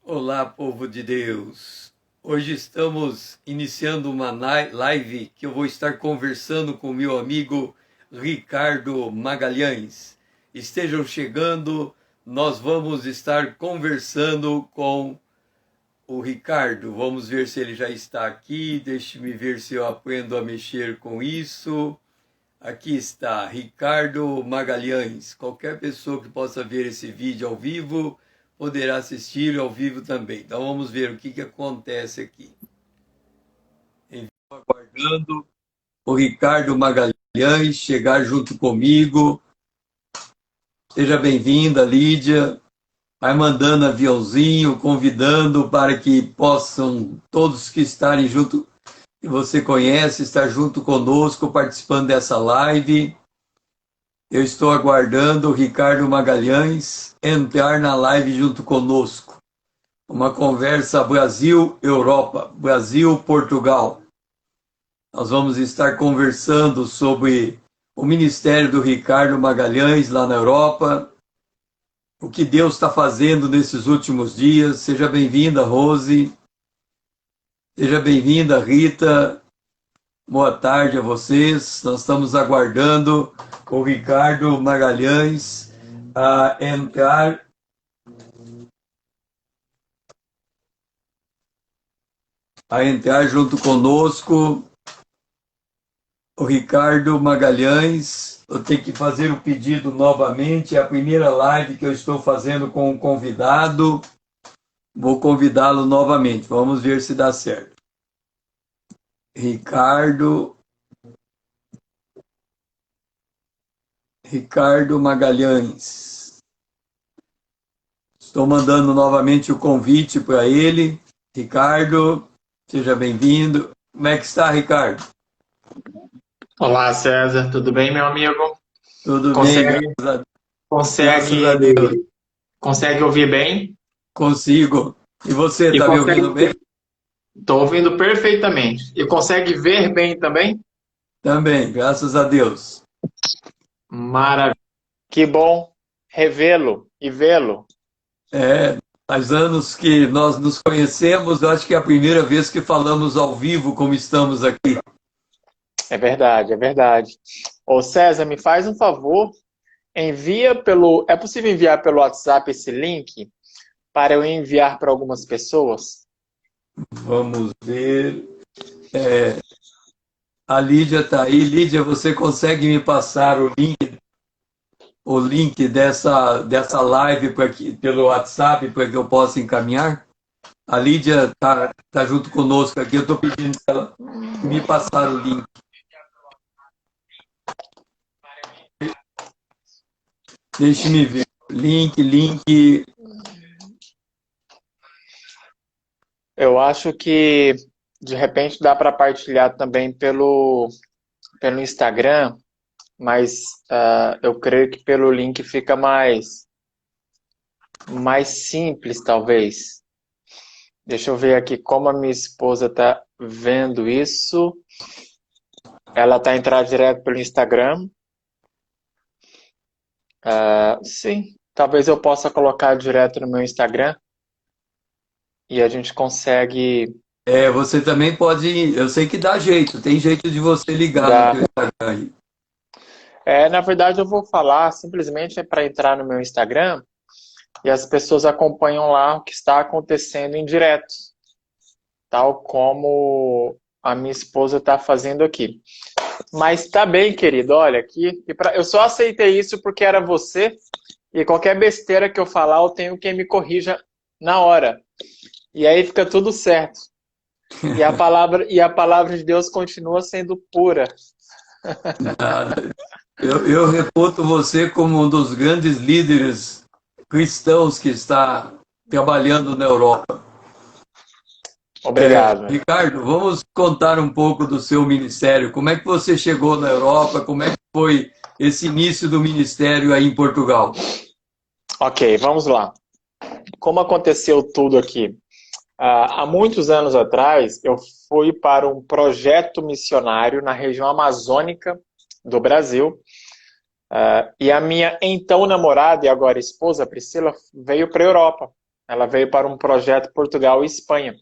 Olá, povo de Deus! Hoje estamos iniciando uma live que eu vou estar conversando com meu amigo Ricardo Magalhães. Estejam chegando, nós vamos estar conversando com o Ricardo. Vamos ver se ele já está aqui. Deixe-me ver se eu aprendo a mexer com isso. Aqui está, Ricardo Magalhães. Qualquer pessoa que possa ver esse vídeo ao vivo poderá assistir ao vivo também. Então vamos ver o que acontece aqui. Aguardando o Ricardo Magalhães chegar junto comigo. Seja bem-vinda, Lídia. Vai mandando aviãozinho, convidando para que possam todos que estarem junto, que você conhece, estar junto conosco, participando dessa live. Eu estou aguardando o Ricardo Magalhães entrar na live junto conosco. Uma conversa Brasil-Europa, Brasil-Portugal. Nós vamos estar conversando sobre o ministério do Ricardo Magalhães lá na Europa, o que Deus está fazendo nesses últimos dias. Seja bem-vinda, Rose. Seja bem-vinda, Rita. Boa tarde a vocês. Nós estamos aguardando o Ricardo Magalhães a entrar junto conosco. O Ricardo Magalhães, eu tenho que fazer o pedido novamente. É a primeira live que eu estou fazendo com um convidado. Vou convidá-lo novamente. Vamos ver se dá certo. Ricardo Magalhães. Estou mandando novamente o convite para ele. Ricardo, seja bem-vindo. Como é que está, Ricardo? Olá, César, tudo bem, meu amigo? Tudo bem, graças a Deus. Consegue ouvir bem? Consigo. E você, E está me ouvindo bem? Estou ouvindo perfeitamente. E consegue ver bem também? Também, graças a Deus. Maravilha. Que bom revê-lo e vê-lo. Faz anos que nós nos conhecemos, eu acho que é a primeira vez que falamos ao vivo como estamos aqui. É verdade, é verdade. Ô César, me faz um favor, envia pelo... É possível enviar pelo WhatsApp esse link para eu enviar para algumas pessoas? Vamos ver. A Lídia está aí. Lídia, você consegue me passar o link dessa live pelo WhatsApp para que eu possa encaminhar? A Lídia tá junto conosco aqui. Eu estou pedindo para ela me passar o link. Deixe-me ver. Link. Eu acho que de repente dá para partilhar também pelo Instagram, mas eu creio que pelo link fica mais simples, talvez. Deixa eu ver aqui como a minha esposa está vendo isso. Ela está entrando direto pelo Instagram. Sim, talvez eu possa colocar direto no meu Instagram e a gente consegue Você também pode. Eu sei que dá jeito. Tem jeito de você ligar no dar. teu Instagram aí. Na verdade, eu vou falar simplesmente para entrar no meu Instagram e as pessoas acompanham lá o que está acontecendo em direto, tal como a minha esposa está fazendo aqui. Mas tá bem, querido, olha aqui. Eu só aceitei isso porque era você e qualquer besteira que eu falar, eu tenho quem me corrija na hora. E aí fica tudo certo. E a palavra de Deus continua sendo pura. Eu reputo você como um dos grandes líderes cristãos que está trabalhando na Europa. Obrigado. Ricardo, vamos contar um pouco do seu ministério. Como é que você chegou na Europa? Como é que foi esse início do ministério aí em Portugal? Ok, vamos lá. Como aconteceu tudo aqui? Há muitos anos atrás, eu fui para um projeto missionário na região amazônica do Brasil. E a minha então namorada e agora esposa, Priscila, veio para a Europa. Ela veio para um projeto Portugal e Espanha.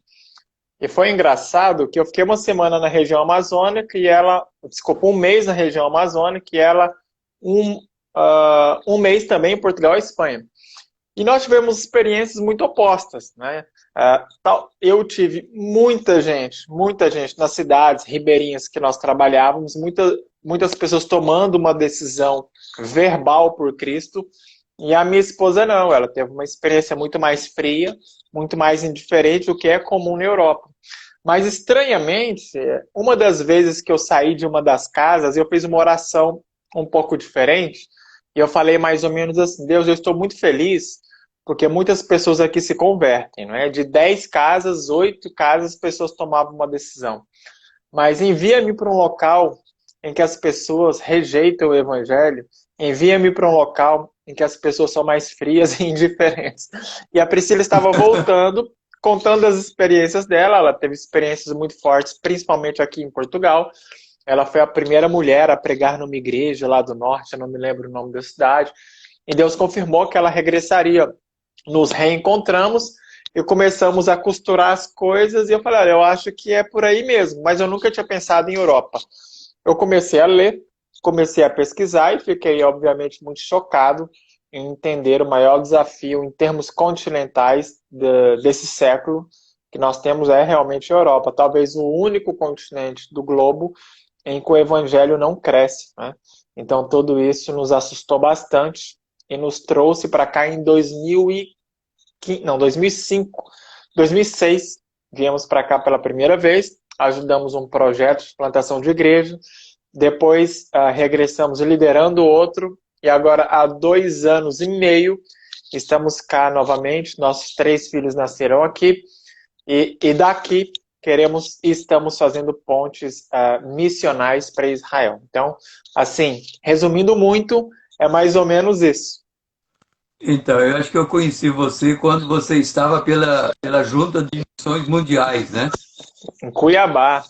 E foi engraçado que eu fiquei uma semana na região amazônica e ela, desculpa, um mês na região amazônica e ela um, um mês também em Portugal e Espanha. E nós tivemos experiências muito opostas, né? Eu tive muita gente nas cidades ribeirinhas que nós trabalhávamos, muitas pessoas tomando uma decisão verbal por Cristo, e a minha esposa não, ela teve uma experiência muito mais fria, muito mais indiferente do que é comum na Europa. Mas estranhamente, uma das vezes que eu saí de uma das casas, eu fiz uma oração um pouco diferente, e eu falei mais ou menos assim: Deus, eu estou muito feliz porque muitas pessoas aqui se convertem, não é? De 10 casas, 8 casas, as pessoas tomavam uma decisão. Mas envia-me para um local em que as pessoas rejeitam o evangelho, envia-me para um local em que as pessoas são mais frias e indiferentes. E a Priscila estava voltando, contando as experiências dela. Ela teve experiências muito fortes, principalmente aqui em Portugal. Ela foi a primeira mulher a pregar numa igreja lá do norte, eu não me lembro o nome da cidade. E Deus confirmou que ela regressaria. Nos reencontramos e começamos a costurar as coisas. E eu falei: olha, eu acho que é por aí mesmo, mas eu nunca tinha pensado em Europa. Eu comecei a ler, comecei a pesquisar e fiquei, obviamente, muito chocado em entender o maior desafio em termos continentais desse século que nós temos é realmente a Europa. Talvez o único continente do globo em que o evangelho não cresce, né? Então, tudo isso nos assustou bastante e nos trouxe para cá em 2005, 2006. Viemos para cá pela primeira vez, ajudamos um projeto de plantação de igreja, depois regressamos liderando outro, e agora há 2 anos e meio estamos cá novamente. Nossos 3 filhos nasceram aqui, e daqui queremos e estamos fazendo pontes missionais para Israel. Então, assim, resumindo muito, é mais ou menos isso. Então, eu acho que eu conheci você quando você estava pela Junta de Missões Mundiais, né? Em Cuiabá,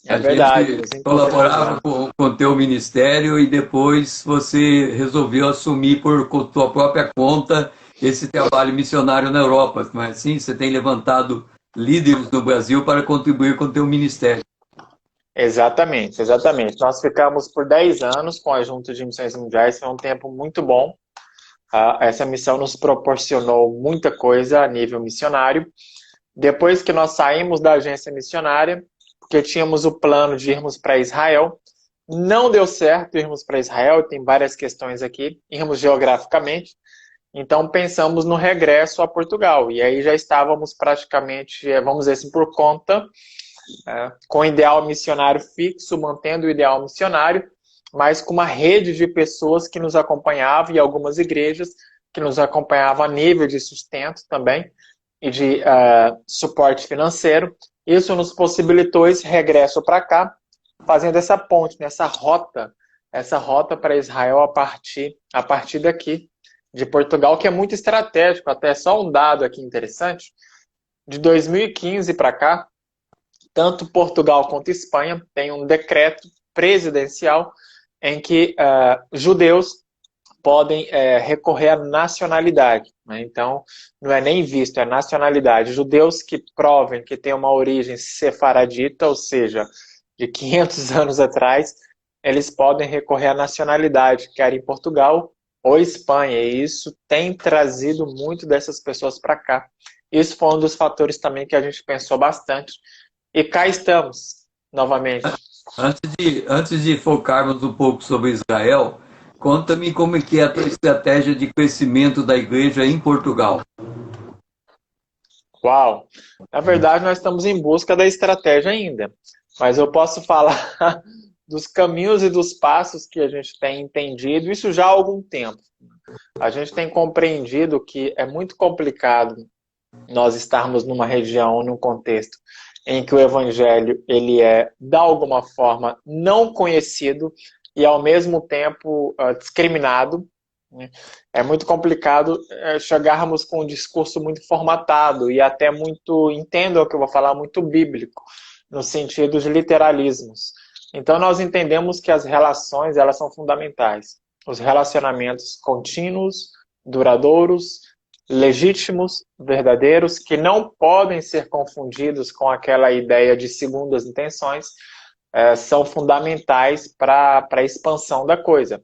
é A verdade, gente nos encontramos colaborava lá. com o teu ministério e depois você resolveu assumir por tua própria conta esse trabalho missionário na Europa. Mas assim, você tem levantado líderes no Brasil para contribuir com o teu ministério. Exatamente, exatamente. Nós ficamos por 10 anos com a Junta de Missões Mundiais, foi um tempo muito bom. Essa missão nos proporcionou muita coisa a nível missionário. Depois que nós saímos da agência missionária, porque tínhamos o plano de irmos para Israel, não deu certo irmos para Israel, tem várias questões aqui, irmos geograficamente, então pensamos no regresso a Portugal, e aí já estávamos praticamente, vamos dizer assim, por conta, com o ideal missionário fixo, mantendo o ideal missionário, mas com uma rede de pessoas que nos acompanhavam e algumas igrejas que nos acompanhavam a nível de sustento também e de suporte financeiro. Isso nos possibilitou esse regresso para cá, fazendo essa ponte, essa rota para Israel a partir daqui, de Portugal, que é muito estratégico. Até só um dado aqui interessante: de 2015 para cá, tanto Portugal quanto Espanha têm um decreto presidencial em que judeus podem recorrer à nacionalidade, né? Então, não é nem visto, é nacionalidade. Judeus que provem que têm uma origem sefaradita, ou seja, de 500 anos atrás, eles podem recorrer à nacionalidade, quer em Portugal ou Espanha, e isso tem trazido muito dessas pessoas para cá. Isso foi um dos fatores também que a gente pensou bastante, e cá estamos, novamente. Antes de focarmos um pouco sobre Israel, conta-me como é que é a tua estratégia de crescimento da igreja em Portugal. Uau! Na verdade, nós estamos em busca da estratégia ainda, mas eu posso falar dos caminhos e dos passos que a gente tem entendido, isso já há algum tempo. A gente tem compreendido que é muito complicado nós estarmos numa região, num contexto em que o evangelho ele é, de alguma forma, não conhecido e, ao mesmo tempo, discriminado. É muito complicado chegarmos com um discurso muito formatado e até muito, entendo o que eu vou falar, muito bíblico, no sentido de literalismos. Então, nós entendemos que as relações, elas são fundamentais. Os relacionamentos contínuos, duradouros, legítimos, verdadeiros, que não podem ser confundidos com aquela ideia de segundas intenções, são fundamentais para a expansão da coisa.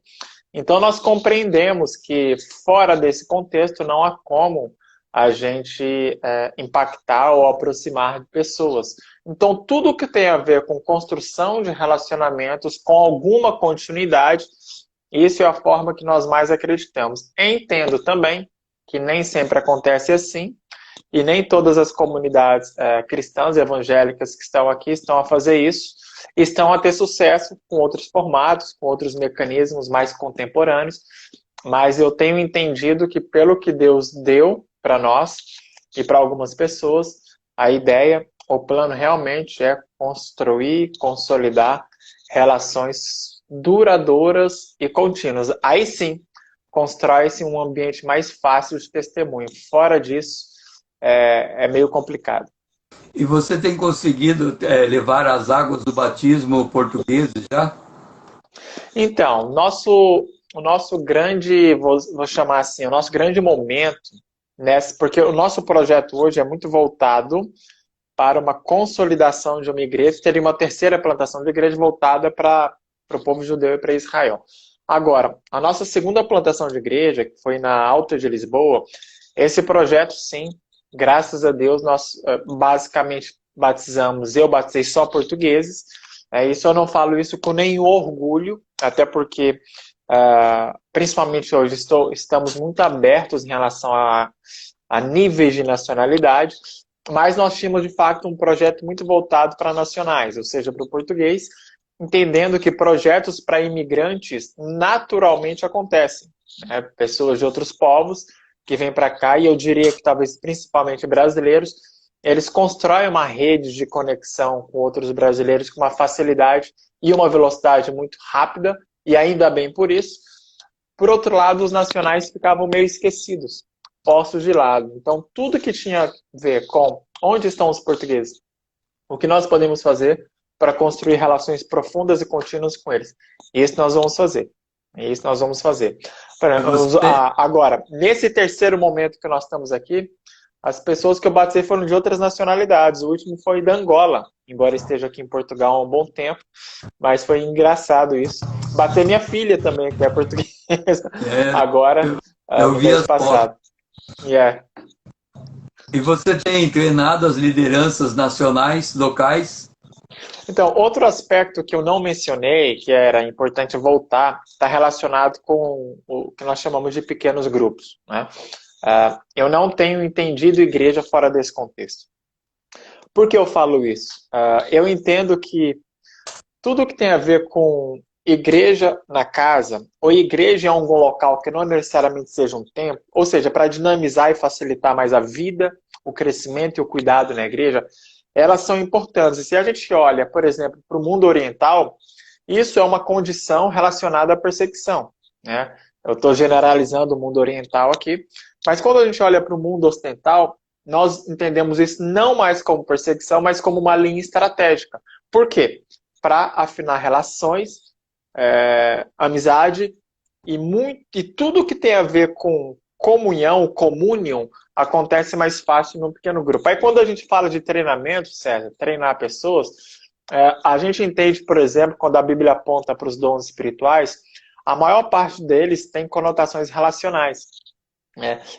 Então, nós compreendemos que, fora desse contexto, não há como a gente impactar ou aproximar de pessoas. Então, tudo que tem a ver com construção de relacionamentos com alguma continuidade, isso é a forma que nós mais acreditamos. Entendo também que nem sempre acontece assim, e nem todas as comunidades cristãs e evangélicas que estão aqui estão a fazer isso, estão a ter sucesso com outros formatos, com outros mecanismos mais contemporâneos, mas eu tenho entendido que, pelo que Deus deu para nós e para algumas pessoas, a ideia, o plano realmente é construir, consolidar relações duradouras e contínuas. Aí sim, constrói-se um ambiente mais fácil de testemunho. Fora disso, é meio complicado. E você tem conseguido levar as águas do batismo portugueses já? Então, o nosso grande, vou chamar assim, o nosso grande momento, porque o nosso projeto hoje é muito voltado para uma consolidação de uma igreja, teria uma terceira plantação de igreja voltada para o povo judeu e para Israel. Agora, a nossa segunda plantação de igreja, que foi na Alta de Lisboa, esse projeto, sim, graças a Deus, nós basicamente batizamos, eu batizei só portugueses. Isso eu não falo isso com nenhum orgulho, até porque, principalmente hoje, estamos muito abertos em relação a níveis de nacionalidade, mas nós tínhamos, de fato, um projeto muito voltado para nacionais, ou seja, para o português, entendendo que projetos para imigrantes naturalmente acontecem. Pessoas de outros povos que vêm para cá, e eu diria que talvez principalmente brasileiros, eles constroem uma rede de conexão com outros brasileiros com uma facilidade e uma velocidade muito rápida, e ainda bem por isso. Por outro lado, os nacionais ficavam meio esquecidos, postos de lado. Então, tudo que tinha a ver com onde estão os portugueses, o que nós podemos fazer para construir relações profundas e contínuas com eles. Isso nós vamos fazer. Isso nós vamos fazer. Agora, nesse terceiro momento que nós estamos aqui, as pessoas que eu batizei foram de outras nacionalidades. O último foi da Angola, embora esteja aqui em Portugal há um bom tempo, mas foi engraçado isso. Batei minha filha também, que é portuguesa, agora, eu no vi mês as passado. E você tem treinado as lideranças nacionais, locais? Então, outro aspecto que eu não mencionei, que era importante voltar, está relacionado com o que nós chamamos de pequenos grupos, né? Eu não tenho entendido igreja fora desse contexto. Por que eu falo isso? Eu entendo que tudo que tem a ver com igreja na casa, ou igreja em algum local que não necessariamente seja um templo, ou seja, para dinamizar e facilitar mais a vida, o crescimento e o cuidado na igreja, elas são importantes. E se a gente olha, por exemplo, para o mundo oriental, isso é uma condição relacionada à perseguição, né? Eu estou generalizando o mundo oriental aqui, mas quando a gente olha para o mundo ocidental, nós entendemos isso não mais como perseguição, mas como uma linha estratégica. Por quê? Para afinar relações, amizade e tudo que tem a ver com comunhão, communion, acontece mais fácil num pequeno grupo. Aí quando a gente fala de treinamento, César, treinar pessoas, a gente entende, por exemplo, quando a Bíblia aponta para os dons espirituais, a maior parte deles tem conotações relacionais.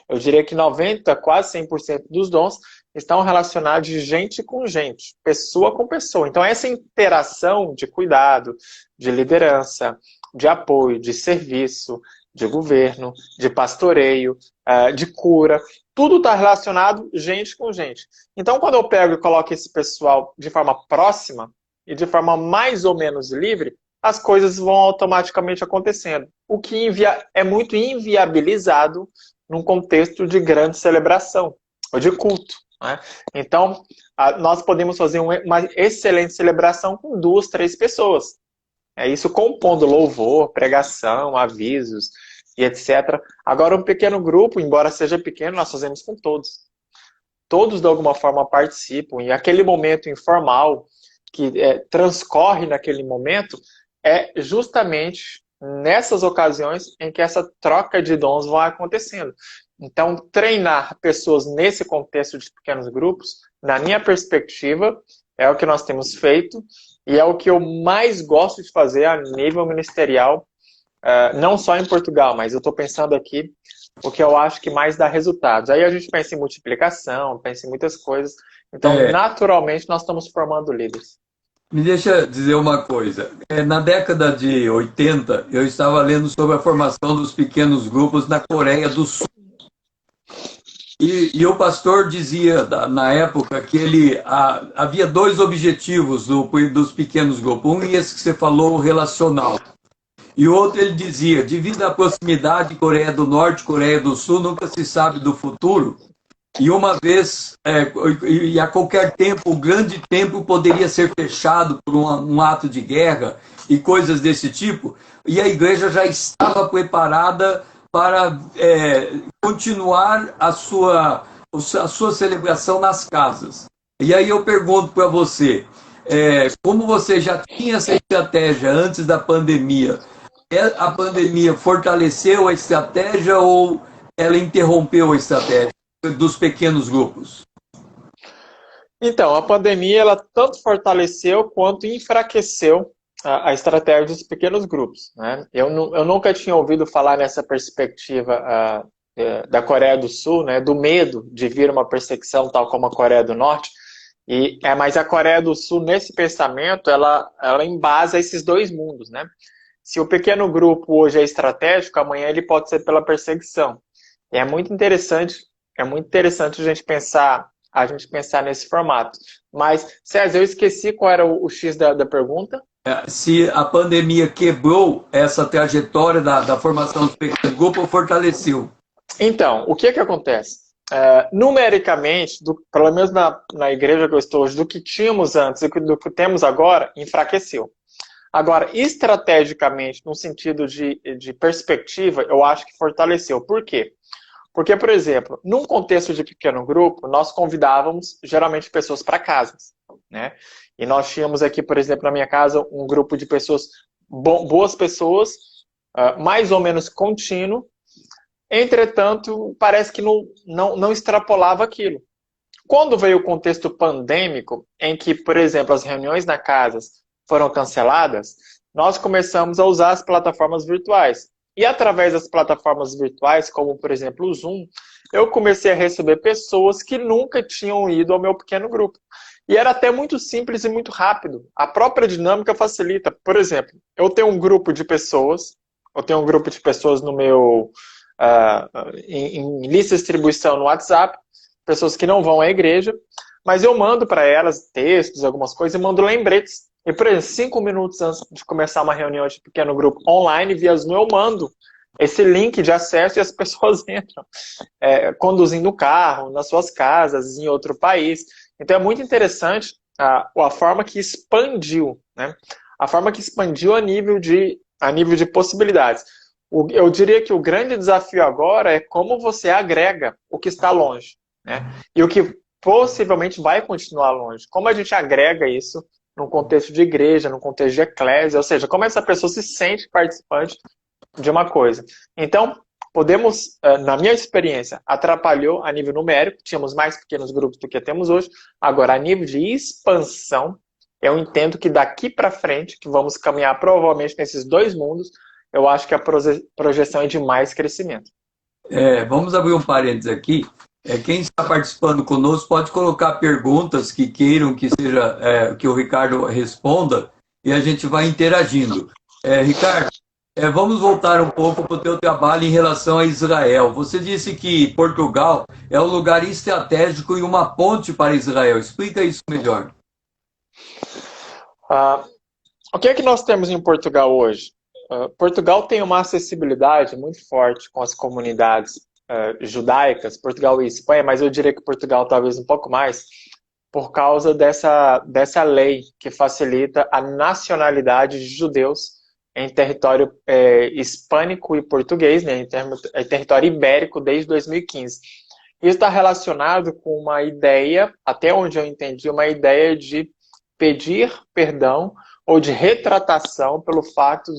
Eu diria que 90%, quase 100% dos dons estão relacionados de gente com gente, pessoa com pessoa. Então essa interação de cuidado, de liderança, de apoio, de serviço, de governo, de pastoreio, de cura, tudo está relacionado gente com gente. Então quando eu pego e coloco esse pessoal de forma próxima e de forma mais ou menos livre, as coisas vão automaticamente acontecendo. O que é muito inviabilizado num contexto de grande celebração, ou de culto, né? Então, nós podemos fazer uma excelente celebração com 2, 3 pessoas. Isso compondo louvor, pregação, avisos e etc. Agora, um pequeno grupo, embora seja pequeno, nós fazemos com todos. Todos, de alguma forma, participam. E aquele momento informal que transcorre naquele momento é justamente nessas ocasiões em que essa troca de dons vai acontecendo. Então, treinar pessoas nesse contexto de pequenos grupos, na minha perspectiva, é o que nós temos feito e é o que eu mais gosto de fazer a nível ministerial, não só em Portugal, mas eu estou pensando aqui o que eu acho que mais dá resultados. Aí a gente pensa em multiplicação, pensa em muitas coisas. Então, naturalmente, nós estamos formando líderes. Me deixa dizer uma coisa. Na década de 80, eu estava lendo sobre a formação dos pequenos grupos na Coreia do Sul. E o pastor dizia, na época, que havia dois objetivos dos pequenos grupos. Um, esse que você falou, o relacional. E outro, ele dizia, devido à proximidade Coreia do Norte e Coreia do Sul, nunca se sabe do futuro. E uma vez, e a qualquer tempo, o grande templo poderia ser fechado por um ato de guerra e coisas desse tipo. E a igreja já estava preparada para continuar a sua celebração nas casas. E aí eu pergunto para você, como você já tinha essa estratégia antes da pandemia, a pandemia fortaleceu a estratégia ou ela interrompeu a estratégia dos pequenos grupos? Então, a pandemia ela tanto fortaleceu quanto enfraqueceu a estratégia dos pequenos grupos, né? Eu nunca tinha ouvido falar nessa perspectiva da Coreia do Sul, né, do medo de vir uma perseguição tal como a Coreia do Norte. Mas a Coreia do Sul, nesse pensamento, ela embasa esses dois mundos, né? Se o pequeno grupo hoje é estratégico, amanhã ele pode ser pela perseguição. E é muito interessante a gente pensar nesse formato. Mas, César, eu esqueci qual era o X da pergunta. Se a pandemia quebrou essa trajetória da formação dos pequenos grupos ou fortaleceu? Então, o que acontece? Numericamente, pelo menos na igreja que eu estou hoje, do que tínhamos antes e do que temos agora, enfraqueceu. Agora, estrategicamente, no sentido de perspectiva, eu acho que fortaleceu. Por quê? Porque, por exemplo, num contexto de pequeno grupo, nós convidávamos geralmente pessoas para casas, né? E nós tínhamos aqui, por exemplo, na minha casa, um grupo de pessoas, boas pessoas, mais ou menos contínuo. Entretanto, parece que não extrapolava aquilo. Quando veio o contexto pandêmico, em que, por exemplo, as reuniões na casa foram canceladas, nós começamos a usar as plataformas virtuais. E através das plataformas virtuais, como por exemplo o Zoom, eu comecei a receber pessoas que nunca tinham ido ao meu pequeno grupo. E era até muito simples e muito rápido. A própria dinâmica facilita. Por exemplo, eu tenho um grupo de pessoas no meu em lista de distribuição no WhatsApp, pessoas que não vão à igreja, mas eu mando para elas textos, algumas coisas, e mando lembretes. E, por exemplo, 5 minutos antes de começar uma reunião de pequeno grupo online, via Zoom, eu mando esse link de acesso e as pessoas entram, conduzindo o carro, nas suas casas, em outro país. Então, é muito interessante a forma que expandiu, né? A forma que expandiu a nível de possibilidades. Eu diria que o grande desafio agora é como você agrega o que está longe, né? E o que possivelmente vai continuar longe. Como a gente agrega isso num contexto de igreja, num contexto de eclésia, ou seja, como essa pessoa se sente participante de uma coisa. Então, podemos, na minha experiência, atrapalhou a nível numérico, tínhamos mais pequenos grupos do que temos hoje. Agora, a nível de expansão, eu entendo que daqui para frente, que vamos caminhar provavelmente nesses dois mundos, eu acho que a projeção é de mais crescimento. Vamos abrir um parênteses aqui. Quem está participando conosco pode colocar perguntas que queiram que o Ricardo responda e a gente vai interagindo. Ricardo, vamos voltar um pouco para o teu trabalho em relação a Israel. Você disse que Portugal é um lugar estratégico e uma ponte para Israel. Explica isso melhor. O que é que nós temos em Portugal hoje? Portugal tem uma acessibilidade muito forte com as comunidades judaicas, Portugal e Espanha, mas eu diria que Portugal talvez um pouco mais, por causa dessa lei que facilita a nacionalidade de judeus em território hispânico e português, né, em território ibérico desde 2015. Isso está relacionado com uma ideia, até onde eu entendi, uma ideia de pedir perdão ou de retratação pelo fato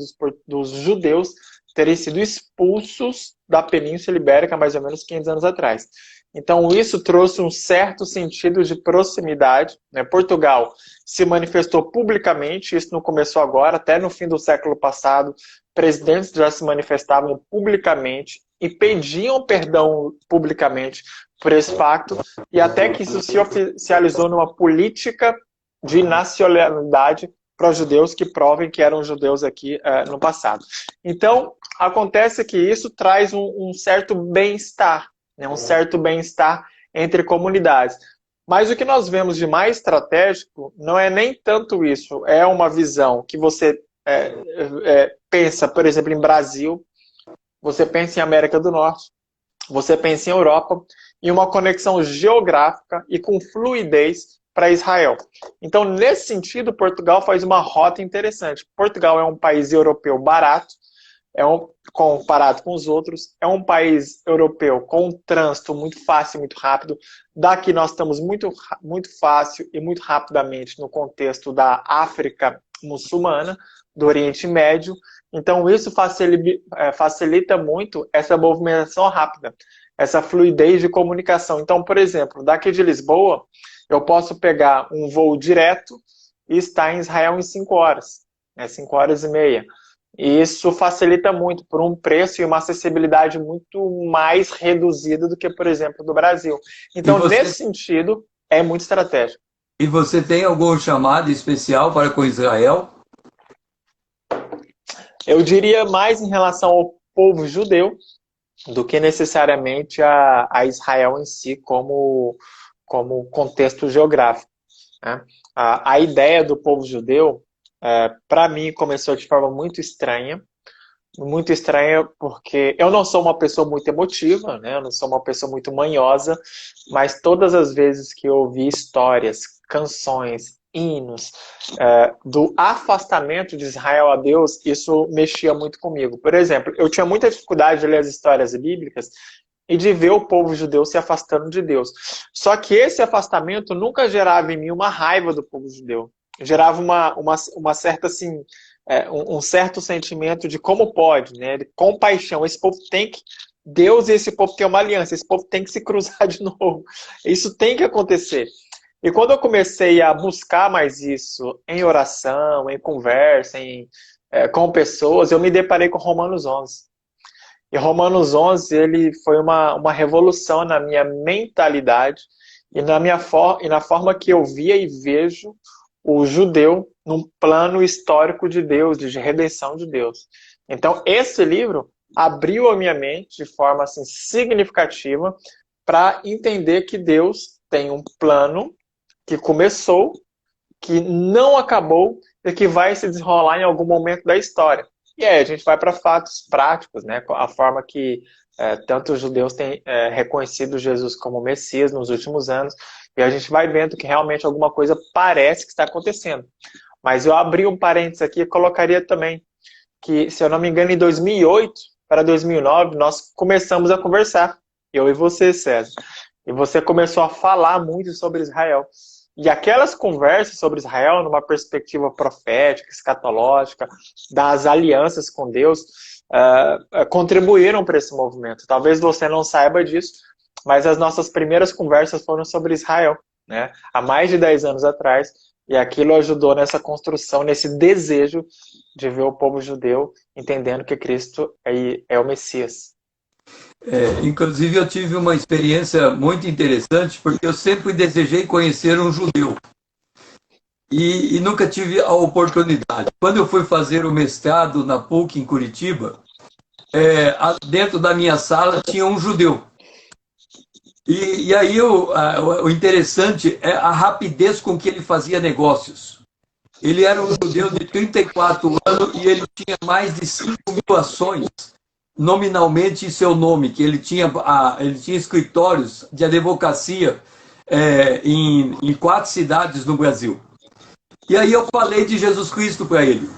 dos judeus terem sido expulsos da Península Ibérica há mais ou menos 500 anos atrás. Então, isso trouxe um certo sentido de proximidade, né? Portugal se manifestou publicamente, isso não começou agora, até no fim do século passado, presidentes já se manifestavam publicamente e pediam perdão publicamente por esse facto, e até que isso se oficializou numa política de nacionalidade para os judeus que provem que eram judeus aqui no passado. Então, acontece que isso traz um certo bem-estar, né? Um certo bem-estar entre comunidades. Mas o que nós vemos de mais estratégico não é nem tanto isso, é uma visão que você pensa, por exemplo, em Brasil, você pensa em América do Norte, você pensa em Europa, e uma conexão geográfica e com fluidez para Israel. Então, nesse sentido, Portugal faz uma rota interessante. Portugal é um país europeu barato, comparado com os outros, é um país europeu com um trânsito muito fácil e muito rápido. Daqui nós estamos muito fácil e muito rapidamente no contexto da África muçulmana, do Oriente Médio. Então, isso facilita muito essa movimentação rápida, essa fluidez de comunicação. Então, por exemplo, daqui de Lisboa, eu posso pegar um voo direto e estar em Israel em 5 horas, 5 horas e meia. E isso facilita muito por um preço e uma acessibilidade muito mais reduzida do que, por exemplo, do Brasil. Então, nesse sentido, é muito estratégico. E você tem algum chamado especial para com Israel? Eu diria mais em relação ao povo judeu do que necessariamente a Israel em si como contexto geográfico, né? A ideia do povo judeu, para mim, começou de forma muito estranha porque eu não sou uma pessoa muito emotiva, né? Eu não sou uma pessoa muito manhosa, mas todas as vezes que eu ouvi histórias, canções, hinos, do afastamento de Israel a Deus, isso mexia muito comigo. Por exemplo, eu tinha muita dificuldade de ler as histórias bíblicas e de ver o povo judeu se afastando de Deus. Só que esse afastamento nunca gerava em mim uma raiva do povo judeu. Gerava uma certa, assim, um certo sentimento de como pode, né? De compaixão. Esse povo tem que... Deus e esse povo tem uma aliança. Esse povo tem que se cruzar de novo. Isso tem que acontecer. E quando eu comecei a buscar mais isso em oração, em conversa, com pessoas, eu me deparei com Romanos 11. E Romanos 11, ele foi uma revolução na minha mentalidade e na forma que eu via e vejo o judeu num plano histórico de Deus, de redenção de Deus. Então, esse livro abriu a minha mente de forma assim, significativa para entender que Deus tem um plano que começou, que não acabou e que vai se desenrolar em algum momento da história. E aí a gente vai para fatos práticos, né? A forma que tanto os judeus têm reconhecido Jesus como Messias nos últimos anos, e a gente vai vendo que realmente alguma coisa parece que está acontecendo. Mas eu abri um parênteses aqui e colocaria também que, se eu não me engano, em 2008 para 2009, nós começamos a conversar, eu e você, César. E você começou a falar muito sobre Israel. E aquelas conversas sobre Israel, numa perspectiva profética, escatológica, das alianças com Deus, contribuíram para esse movimento. Talvez você não saiba disso, mas as nossas primeiras conversas foram sobre Israel, né? Há mais de 10 anos atrás, e aquilo ajudou nessa construção, nesse desejo de ver o povo judeu entendendo que Cristo é o Messias. Inclusive, eu tive uma experiência muito interessante, porque eu sempre desejei conhecer um judeu. E nunca tive a oportunidade. Quando eu fui fazer o mestrado na PUC, em Curitiba, dentro da minha sala tinha um judeu. E aí o interessante é a rapidez com que ele fazia negócios. Ele era um judeu de 34 anos e ele tinha mais de 5.000 ações nominalmente em seu nome, que ele tinha escritórios de advocacia em 4 cidades no Brasil. E aí eu falei de Jesus Cristo para ele.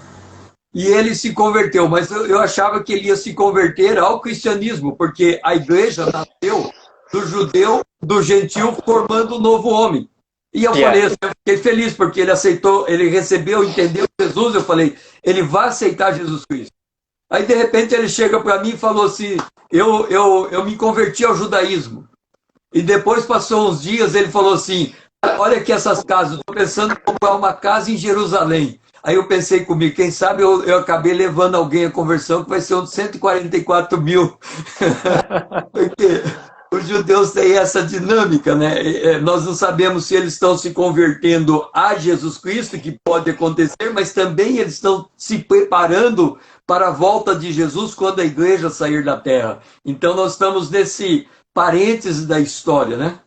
E ele se converteu, mas eu achava que ele ia se converter ao cristianismo, porque a igreja nasceu do judeu, do gentil, formando um novo homem. E eu falei, eu fiquei feliz, porque ele aceitou, ele recebeu, entendeu Jesus. Eu falei, ele vai aceitar Jesus Cristo. Aí, de repente, ele chega para mim e falou assim, eu me converti ao judaísmo. E depois passou uns dias, ele falou assim, olha aqui essas casas, estou pensando em comprar uma casa em Jerusalém. Aí eu pensei comigo, quem sabe eu acabei levando alguém à conversão que vai ser uns 144 mil. Porque os judeus têm essa dinâmica, né? Nós não sabemos se eles estão se convertendo a Jesus Cristo, que pode acontecer, mas também eles estão se preparando para a volta de Jesus quando a igreja sair da terra. Então nós estamos nesse parênteses da história, né?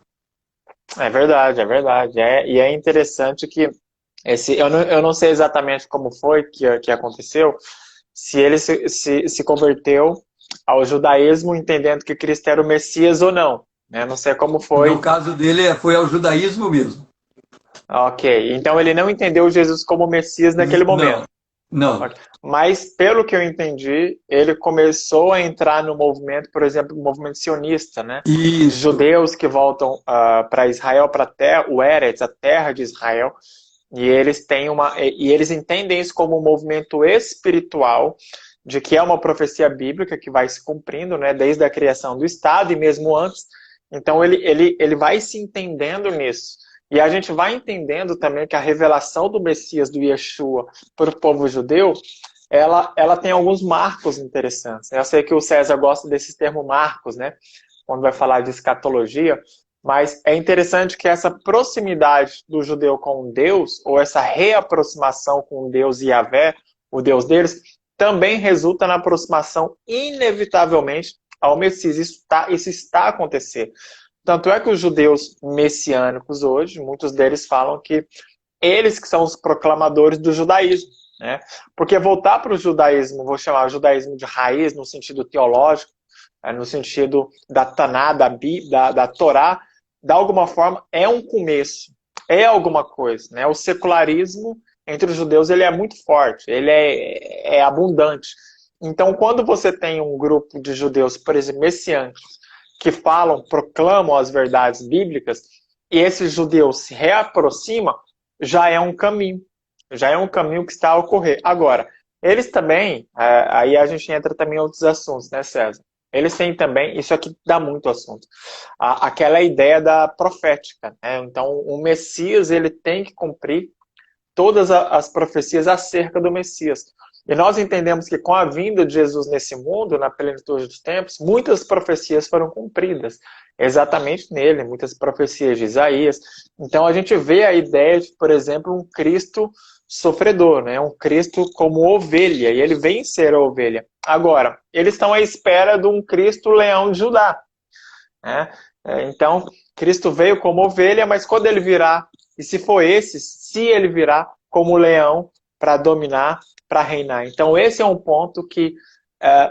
É verdade, é verdade. E é interessante que eu não sei exatamente como foi que aconteceu, se ele se converteu ao judaísmo entendendo que Cristo era o Messias ou não. Né? Não sei como No foi. caso dele, foi ao judaísmo mesmo. Ok, então ele não entendeu Jesus como Messias naquele Não, momento. não. Ok. Mas, pelo que eu entendi, ele começou a entrar no movimento, por exemplo, o movimento sionista, né? De Isso. judeus que voltam para Israel, para a terra, o Eretz, a terra de Israel, e eles entendem isso como um movimento espiritual, de que é uma profecia bíblica que vai se cumprindo, né? Desde a criação do Estado e mesmo antes. Então ele vai se entendendo nisso. E a gente vai entendendo também que a revelação do Messias, do Yeshua, para o povo judeu, ela tem alguns marcos interessantes. Eu sei que o César gosta desse termo marcos, né? Quando vai falar de escatologia, mas é interessante que essa proximidade do judeu com Deus, ou essa reaproximação com Deus e Yahvé, o Deus deles, também resulta na aproximação, inevitavelmente, ao Messias. Isso está acontecendo. Tanto é que os judeus messiânicos hoje, muitos deles falam que eles que são os proclamadores do judaísmo. Né? Porque voltar para o judaísmo, vou chamar o judaísmo de raiz, no sentido teológico, no sentido da Taná, da Torá, de alguma forma é um começo, é alguma coisa. Né? O secularismo entre os judeus ele é muito forte, ele é abundante. Então, quando você tem um grupo de judeus, por exemplo, messiânicos, que falam, proclamam as verdades bíblicas, e esses judeus se reaproximam, já é um caminho. Já é um caminho que está a ocorrer. Agora, eles também, aí a gente entra também em outros assuntos, né, César? Eles têm também, isso aqui dá muito assunto, aquela ideia da profética. Né? Então, o Messias ele tem que cumprir todas as profecias acerca do Messias. E nós entendemos que com a vinda de Jesus nesse mundo, na plenitude dos tempos, muitas profecias foram cumpridas, exatamente nele, muitas profecias de Isaías. Então a gente vê a ideia de, por exemplo, um Cristo sofredor, né? Um Cristo como ovelha, e ele vem ser a ovelha. Agora, eles estão à espera de um Cristo leão de Judá. Né? Então, Cristo veio como ovelha, mas quando ele virá, e se for esse, se ele virá como leão para dominar, para reinar. Então, esse é um ponto que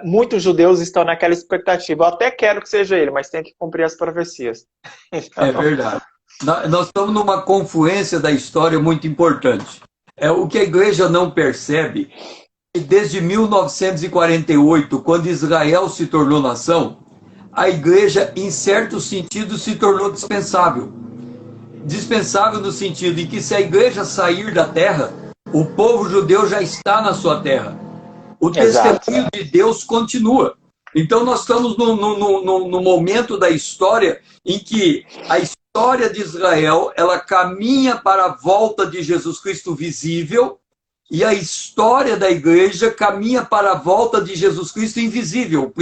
muitos judeus estão naquela expectativa. Eu até quero que seja ele, mas tem que cumprir as profecias. Então... É verdade. Nós estamos numa confluência da história muito importante. O que a igreja não percebe é que desde 1948, quando Israel se tornou nação, a igreja, em certo sentido, se tornou dispensável. Dispensável no sentido em que se a igreja sair da terra, o povo judeu já está na sua terra. O testemunho de Deus continua. Então nós estamos no momento da história em que a história de Israel ela caminha para a volta de Jesus Cristo visível e a história da igreja caminha para a volta de Jesus Cristo invisível.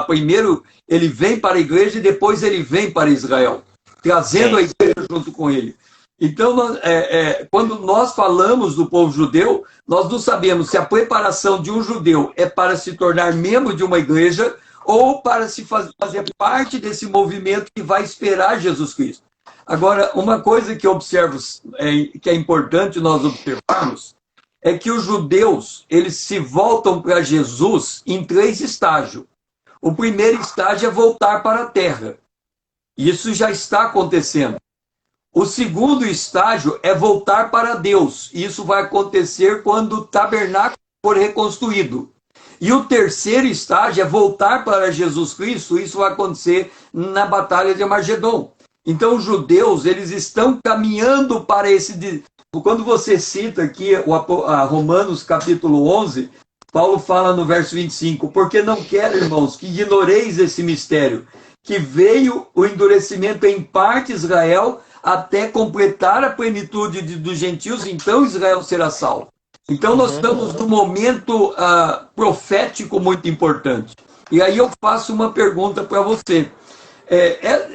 Primeiro ele vem para a igreja e depois ele vem para Israel, trazendo a igreja junto com ele. Então, quando nós falamos do povo judeu, nós não sabemos se a preparação de um judeu é para se tornar membro de uma igreja ou para se fazer parte desse movimento que vai esperar Jesus Cristo. Agora, uma coisa que eu observo, que é importante nós observarmos, é que os judeus eles se voltam para Jesus em 3 estágios. O primeiro estágio é voltar para a terra. Isso já está acontecendo. O segundo estágio é voltar para Deus. Isso vai acontecer quando o tabernáculo for reconstruído. E o terceiro estágio é voltar para Jesus Cristo. Isso vai acontecer na Batalha de Armagedon. Então, os judeus eles estão caminhando para esse... Quando você cita aqui a Romanos capítulo 11, Paulo fala no verso 25, porque não quero, irmãos, que ignoreis esse mistério, que veio o endurecimento em parte Israel até completar a plenitude dos gentios, então Israel será salvo. Então nós estamos num momento profético muito importante. E aí eu faço uma pergunta para você.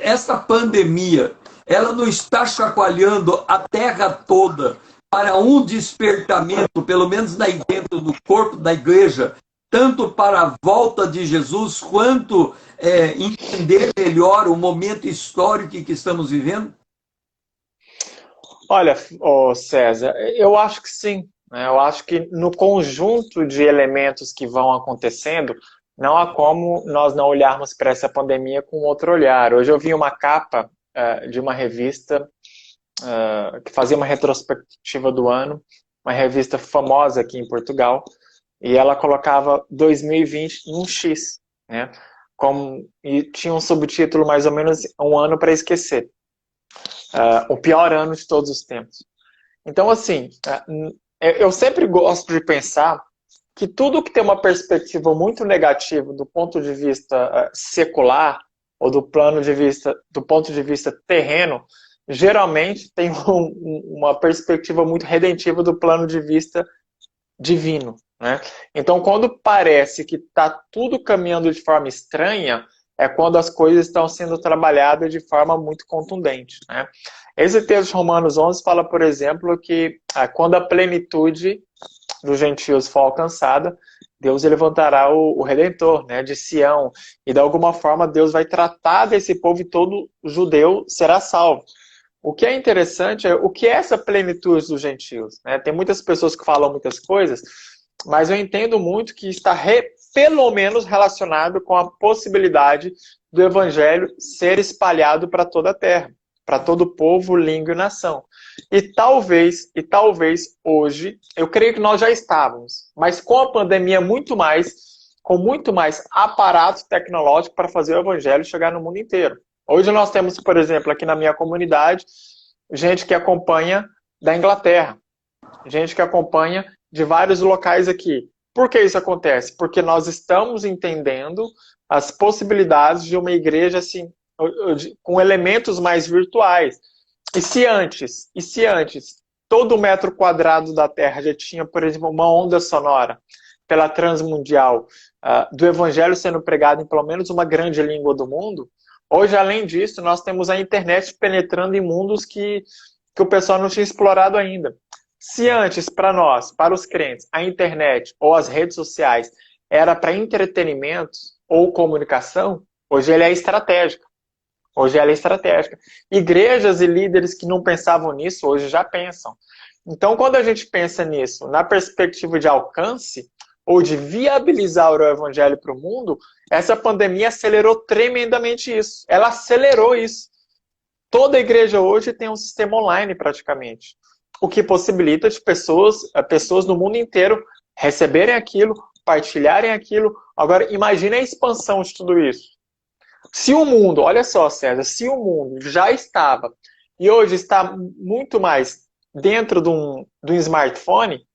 Essa pandemia, ela não está chacoalhando a terra toda para um despertamento, pelo menos dentro do corpo da igreja, tanto para a volta de Jesus, quanto entender melhor o momento histórico que estamos vivendo? Olha, César, eu acho que sim. Né? Eu acho que no conjunto de elementos que vão acontecendo, não há como nós não olharmos para essa pandemia com outro olhar. Hoje eu vi uma capa de uma revista que fazia uma retrospectiva do ano, uma revista famosa aqui em Portugal, e ela colocava 2020 em um X, né? E tinha um subtítulo mais ou menos um ano para esquecer. O pior ano de todos os tempos. Então, assim, eu sempre gosto de pensar que tudo que tem uma perspectiva muito negativa do ponto de vista secular ou do ponto de vista terreno, geralmente tem uma perspectiva muito redentiva do plano de vista divino. Né? Então, quando parece que está tudo caminhando de forma estranha, é quando as coisas estão sendo trabalhadas de forma muito contundente. Né? Esse texto de Romanos 11 fala, por exemplo, que quando a plenitude dos gentios for alcançada, Deus levantará o Redentor, né, de Sião, e de alguma forma Deus vai tratar desse povo e todo judeu será salvo. O que é interessante é o que é essa plenitude dos gentios. Né? Tem muitas pessoas que falam muitas coisas, mas eu entendo muito que está pelo menos relacionado com a possibilidade do evangelho ser espalhado para toda a terra, para todo o povo, língua e nação. E talvez hoje, eu creio que nós já estávamos, mas com a pandemia com muito mais aparato tecnológico para fazer o evangelho chegar no mundo inteiro. Hoje nós temos, por exemplo, aqui na minha comunidade, gente que acompanha da Inglaterra, gente que acompanha de vários locais aqui. Por que isso acontece? Porque nós estamos entendendo as possibilidades de uma igreja assim, com elementos mais virtuais. E se antes todo metro quadrado da Terra já tinha, por exemplo, uma onda sonora pela transmundial do evangelho sendo pregado em pelo menos uma grande língua do mundo, hoje, além disso, nós temos a internet penetrando em mundos que o pessoal não tinha explorado ainda. Se antes, para nós, para os crentes, a internet ou as redes sociais era para entretenimento ou comunicação, hoje ela é estratégica. Hoje ela é estratégica. Igrejas e líderes que não pensavam nisso, hoje já pensam. Então, quando a gente pensa nisso, na perspectiva de alcance, ou de viabilizar o evangelho para o mundo, essa pandemia acelerou tremendamente isso. Ela acelerou isso. Toda igreja hoje tem um sistema online, praticamente. O que possibilita de pessoas no mundo inteiro receberem aquilo, partilharem aquilo. Agora, imagine a expansão de tudo isso. Se o mundo, olha só, César, se o mundo já estava e hoje está muito mais dentro de um smartphone,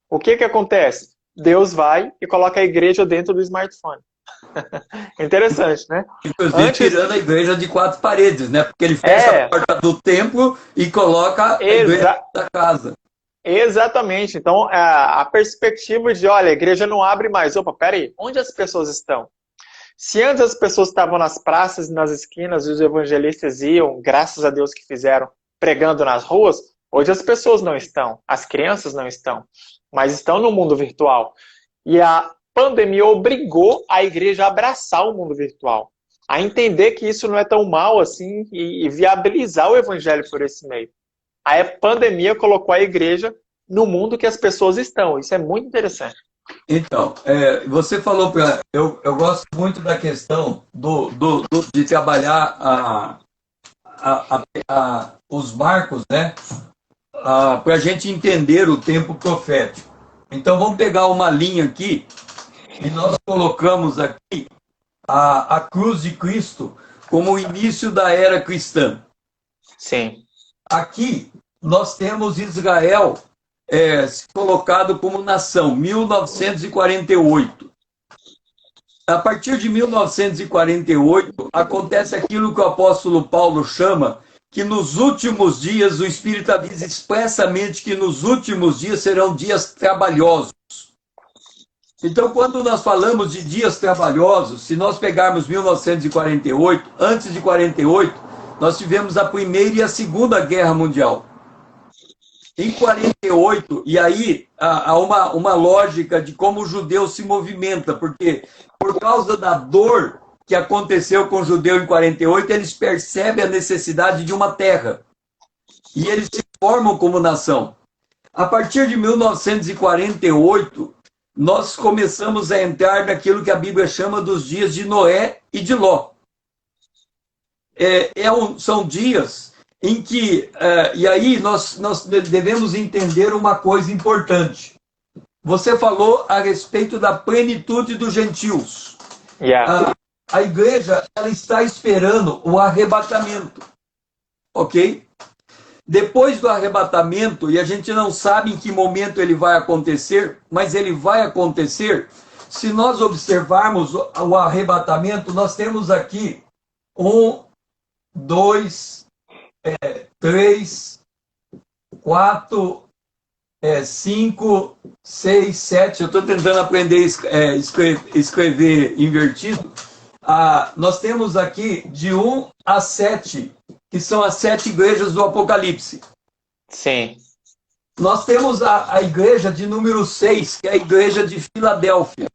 o que acontece? Deus vai e coloca a igreja dentro do smartphone. Interessante, né? Inclusive tirando a igreja de quatro paredes, né? Porque ele fecha a porta do templo e coloca a igreja da casa. Exatamente. Então, a perspectiva de, olha, a igreja não abre mais. Opa, peraí, onde as pessoas estão? Se antes as pessoas estavam nas praças, nas esquinas, e os evangelistas iam, graças a Deus que fizeram, pregando nas ruas, hoje as pessoas não estão, as crianças não estão, mas estão no mundo virtual. E a pandemia obrigou a igreja a abraçar o mundo virtual, a entender que isso não é tão mal assim e viabilizar o evangelho por esse meio. A pandemia colocou a igreja no mundo que as pessoas estão. Isso é muito interessante. Então, você falou, eu gosto muito da questão de trabalhar os marcos, né? Para a gente entender o tempo profético. Então, vamos pegar uma linha aqui e nós colocamos aqui a cruz de Cristo como o início da era cristã. Sim. Aqui nós temos Israel colocado como nação, 1948. A partir de 1948, acontece aquilo que o apóstolo Paulo chama que nos últimos dias, o Espírito avisa expressamente que nos últimos dias serão dias trabalhosos. Então, quando nós falamos de dias trabalhosos, se nós pegarmos 1948, antes de 48, nós tivemos a Primeira e a Segunda Guerra Mundial. Em 48, e aí há uma lógica de como o judeu se movimenta, porque por causa da dor que aconteceu com o judeu em 48, eles percebem a necessidade de uma terra. E eles se formam como nação. A partir de 1948, nós começamos a entrar naquilo que a Bíblia chama dos dias de Noé e de Ló. São dias em que, e aí nós devemos entender uma coisa importante. Você falou a respeito da plenitude dos gentios. Yeah. A igreja, ela está esperando o arrebatamento, ok? Depois do arrebatamento, e a gente não sabe em que momento ele vai acontecer, mas ele vai acontecer. Se nós observarmos o arrebatamento, nós temos aqui 1, 2, 3, 4, 5, 6, 7. Eu estou tentando aprender a escrever invertido. Nós temos aqui de 1 a 7, que são as 7 igrejas do Apocalipse. Sim. Nós temos a igreja de número 6, que é a igreja de Filadélfia.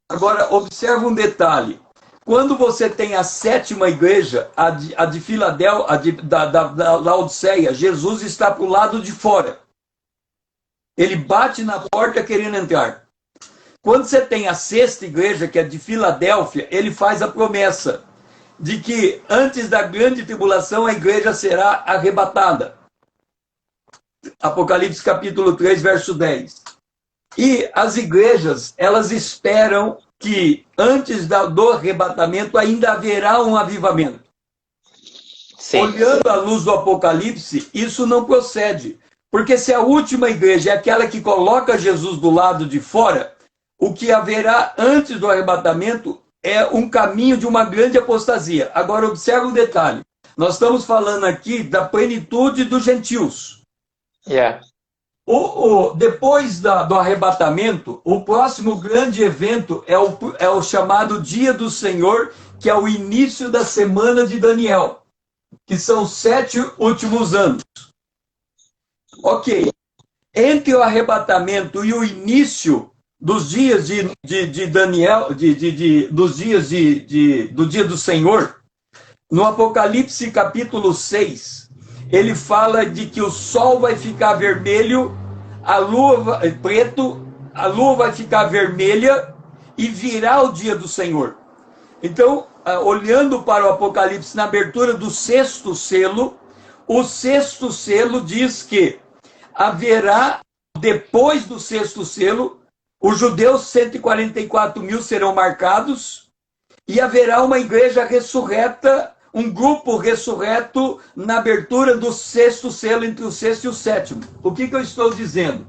Agora, observa um detalhe. Quando você tem a 7ª igreja, a de Filadélfia, da Laodiceia, Jesus está para o lado de fora. Ele bate na porta querendo entrar. Quando você tem a 6ª igreja, que é de Filadélfia, ele faz a promessa de que antes da grande tribulação a igreja será arrebatada. Apocalipse capítulo 3, verso 10. E as igrejas, elas esperam que antes do arrebatamento ainda haverá um avivamento. Sim. Olhando à luz do Apocalipse, isso não procede. Porque se a última igreja é aquela que coloca Jesus do lado de fora, o que haverá antes do arrebatamento é um caminho de uma grande apostasia. Agora, observa um detalhe. Nós estamos falando aqui da plenitude dos gentios. Yeah. Depois do arrebatamento, o próximo grande evento é o chamado Dia do Senhor, que é o início da semana de Daniel, que são os 7 últimos anos. Ok. Entre o arrebatamento e o início dos dias de Daniel, dos dias do dia do Senhor, no Apocalipse capítulo 6, ele fala de que o sol vai ficar vermelho, a lua vai ficar vermelha e virá o dia do Senhor. Então, olhando para o Apocalipse na abertura do 6º selo, o 6º selo diz que haverá, depois do 6º selo, os judeus 144 mil serão marcados e haverá uma igreja ressurreta, um grupo ressurreto na abertura do 6º selo, entre o 6º e o 7º. O que eu estou dizendo?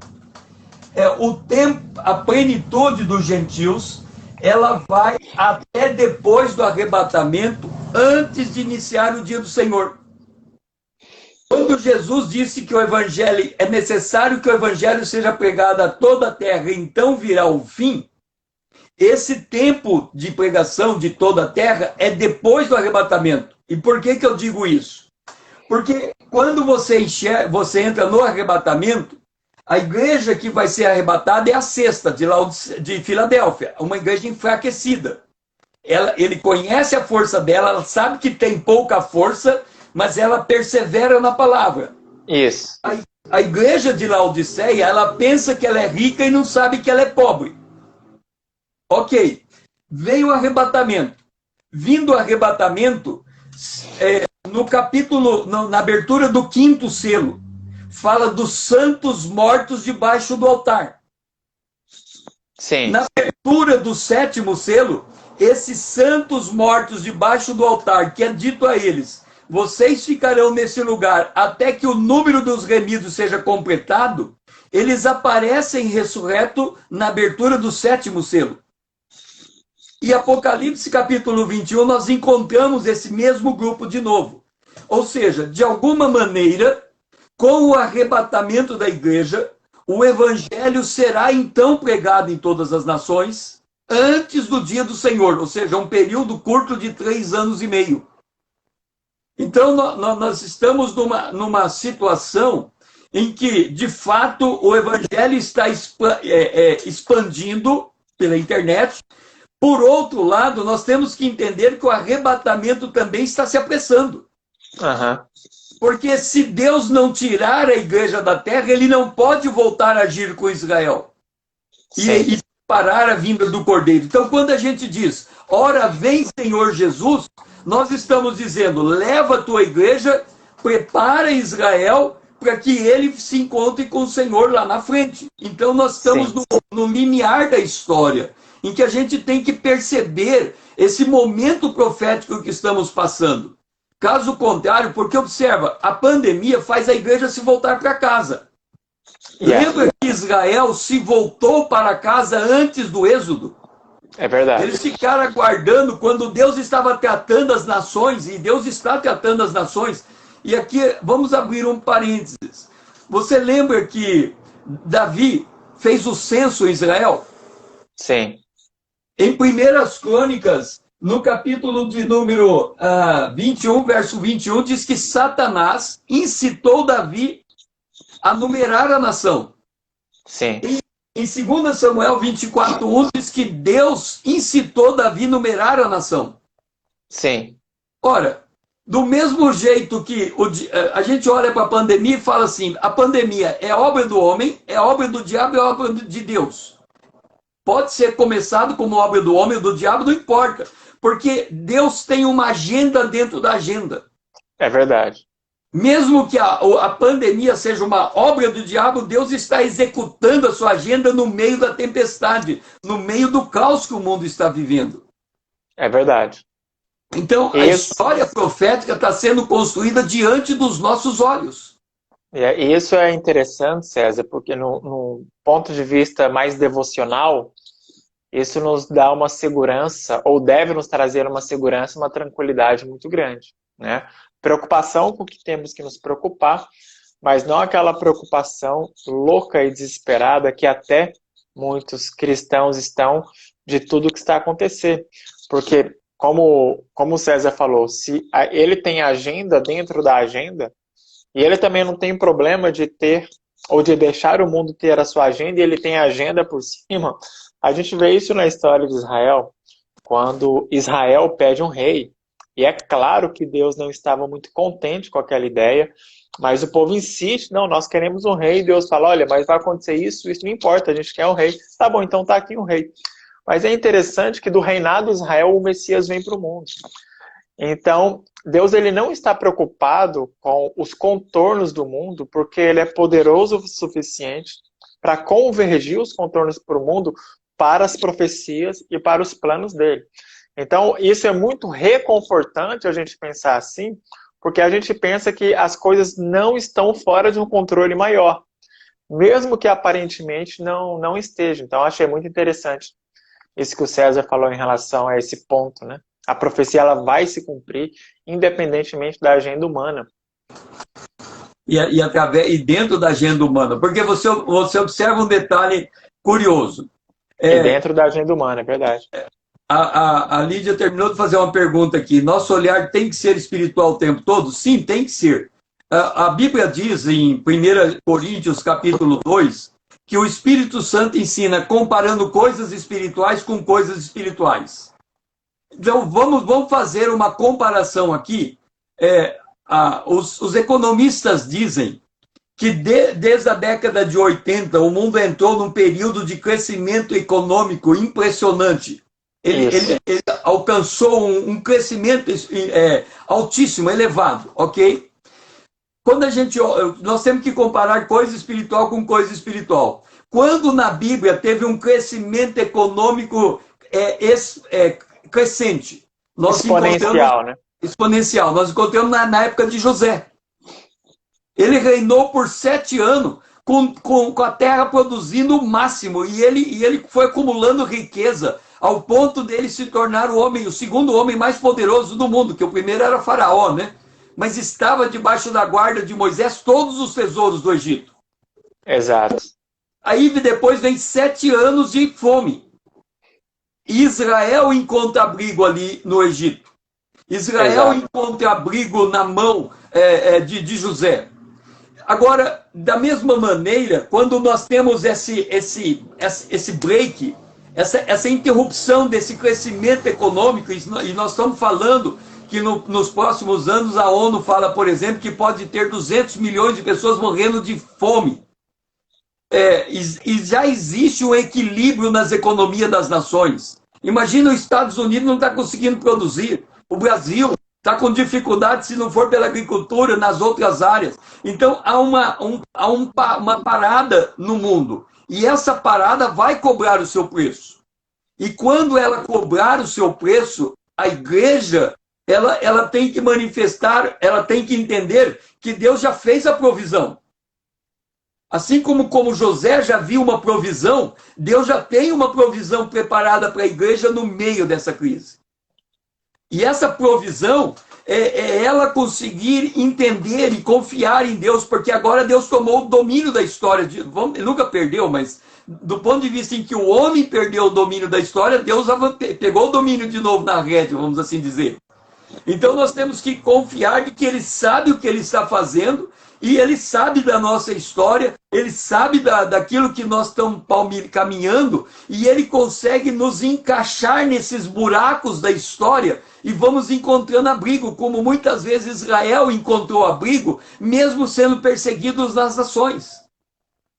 O tempo, a plenitude dos gentios, ela vai até depois do arrebatamento, antes de iniciar o dia do Senhor. Quando Jesus disse que o evangelho é necessário que o evangelho seja pregado a toda a terra, então virá o fim, esse tempo de pregação de toda a terra é depois do arrebatamento. E por que eu digo isso? Porque quando você entra no arrebatamento, a igreja que vai ser arrebatada é a 6ª de Filadélfia, uma igreja enfraquecida. Ele conhece a força dela, ela sabe que tem pouca força, mas ela persevera na palavra. Isso. A igreja de Laodiceia, ela pensa que ela é rica e não sabe que ela é pobre. Ok. Veio o arrebatamento. Vindo o arrebatamento, no capítulo, na abertura do 5º selo, fala dos santos mortos debaixo do altar. Sim. Na abertura do 7º selo, esses santos mortos debaixo do altar, que é dito a eles: vocês ficarão nesse lugar até que o número dos remidos seja completado, eles aparecem ressurreto na abertura do 7º selo. E Apocalipse capítulo 21, nós encontramos esse mesmo grupo de novo. Ou seja, de alguma maneira, com o arrebatamento da igreja, o evangelho será então pregado em todas as nações, antes do dia do Senhor, ou seja, um período curto de 3 anos e meio. Então, nós estamos numa situação em que, de fato, o evangelho está expandindo pela internet. Por outro lado, nós temos que entender que o arrebatamento também está se apressando. Uhum. Porque se Deus não tirar a igreja da terra, ele não pode voltar a agir com Israel. E parar a vinda do Cordeiro. Então, quando a gente diz, ora vem Senhor Jesus, nós estamos dizendo, leva a tua igreja, prepara Israel para que ele se encontre com o Senhor lá na frente. Então, nós estamos no limiar da história, em que a gente tem que perceber esse momento profético que estamos passando. Caso contrário, porque observa, a pandemia faz a igreja se voltar para casa. Lembra que Israel se voltou para casa antes do êxodo? É verdade. Eles ficaram aguardando quando Deus estava tratando as nações, e Deus está tratando as nações. E aqui, vamos abrir um parênteses. Você lembra que Davi fez o censo em Israel? Sim. Em 1 Crônicas, no capítulo de número 21, verso 21, diz que Satanás incitou Davi a numerar a nação. Sim. Em 2 Samuel 24:1 diz que Deus incitou Davi a numerar a nação. Sim. Ora, do mesmo jeito que a gente olha para a pandemia e fala assim, a pandemia é obra do homem, é obra do diabo, é obra de Deus. Pode ser começado como obra do homem ou do diabo, não importa. Porque Deus tem uma agenda dentro da agenda. É verdade. Mesmo que a pandemia seja uma obra do diabo, Deus está executando a sua agenda no meio da tempestade, no meio do caos que o mundo está vivendo. É verdade. Então, a história profética está sendo construída diante dos nossos olhos. E isso é interessante, César, porque no ponto de vista mais devocional, isso nos dá uma segurança, ou deve nos trazer uma segurança, uma tranquilidade muito grande, né? Preocupação com o que temos que nos preocupar, mas não aquela preocupação louca e desesperada que até muitos cristãos estão de tudo que está a acontecer. Porque, como o César falou, se ele tem agenda dentro da agenda, e ele também não tem problema de ter, ou de deixar o mundo ter a sua agenda, e ele tem a agenda por cima. A gente vê isso na história de Israel, quando Israel pede um rei. E é claro que Deus não estava muito contente com aquela ideia, mas o povo insiste, não, nós queremos um rei. E Deus fala, olha, mas vai acontecer isso não importa, a gente quer um rei. Tá bom, então tá aqui um rei. Mas é interessante que do reinado de Israel o Messias vem para o mundo. Então, Deus ele não está preocupado com os contornos do mundo, porque ele é poderoso o suficiente para convergir os contornos para o mundo para as profecias e para os planos dele. Então, isso é muito reconfortante a gente pensar assim, porque a gente pensa que as coisas não estão fora de um controle maior, mesmo que aparentemente não esteja. Então, eu achei muito interessante isso que o César falou em relação a esse ponto, né? A profecia ela vai se cumprir independentemente da agenda humana. E dentro da agenda humana, porque você observa um detalhe curioso. E dentro da agenda humana, é verdade. A Lídia terminou de fazer uma pergunta aqui. Nosso olhar tem que ser espiritual o tempo todo? Sim, tem que ser. A Bíblia diz em 1 Coríntios capítulo 2 que o Espírito Santo ensina comparando coisas espirituais com coisas espirituais. Então, vamos fazer uma comparação aqui. Os economistas dizem que desde a década de 80 o mundo entrou num período de crescimento econômico impressionante. Ele alcançou um crescimento altíssimo, elevado, ok? Quando nós temos que comparar coisa espiritual com coisa espiritual. Quando na Bíblia teve um crescimento econômico crescente, exponencial, né? exponencial. Nós encontramos na época de José. Ele reinou por 7 anos, com a terra produzindo o máximo, e ele foi acumulando riqueza, ao ponto dele se tornar o segundo homem mais poderoso do mundo, que o primeiro era Faraó, né? Mas estava debaixo da guarda de Moisés todos os tesouros do Egito. Exato. Aí depois vem 7 anos de fome. Israel encontra abrigo ali no Egito. Israel encontra abrigo na mão de José. Agora, da mesma maneira, quando nós temos esse break, essa interrupção desse crescimento econômico, e nós estamos falando que nos próximos anos a ONU fala, por exemplo, que pode ter 200 milhões de pessoas morrendo de fome. E já existe um equilíbrio nas economias das nações. Imagina os Estados Unidos não está conseguindo produzir. O Brasil está com dificuldade, se não for pela agricultura, nas outras áreas. Então, há uma parada no mundo. E essa parada vai cobrar o seu preço. E quando ela cobrar o seu preço, a igreja ela tem que manifestar, ela tem que entender que Deus já fez a provisão. Assim como José já viu uma provisão, Deus já tem uma provisão preparada para a igreja no meio dessa crise. E essa provisão é ela conseguir entender e confiar em Deus, porque agora Deus tomou o domínio da história. Ele nunca perdeu, mas do ponto de vista em que o homem perdeu o domínio da história, Deus pegou o domínio de novo na rédea, vamos assim dizer. Então nós temos que confiar de que Ele sabe o que Ele está fazendo, e Ele sabe da nossa história, Ele sabe daquilo que nós estamos caminhando, e Ele consegue nos encaixar nesses buracos da história, e vamos encontrando abrigo, como muitas vezes Israel encontrou abrigo, mesmo sendo perseguidos nas nações.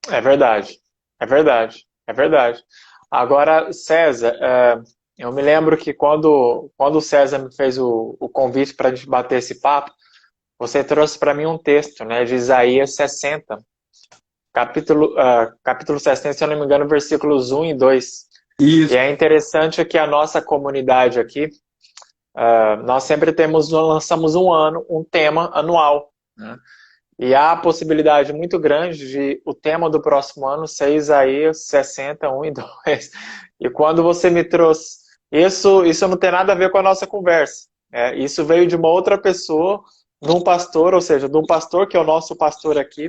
É verdade, é verdade, é verdade. Agora, César, eu me lembro que quando o César me fez o convite para a gente bater esse papo, você trouxe para mim um texto, né, de Isaías 60, capítulo 60, se eu não me engano, versículos 1 e 2. Isso. E é interessante que a nossa comunidade aqui, nós sempre lançamos um tema anual, né? E há a possibilidade muito grande de o tema do próximo ano ser Isaías 60, 1 e 2. E quando você me trouxe, isso não tem nada a ver com a nossa conversa. Isso veio de uma outra pessoa, de um pastor, ou seja, de um pastor que é o nosso pastor aqui.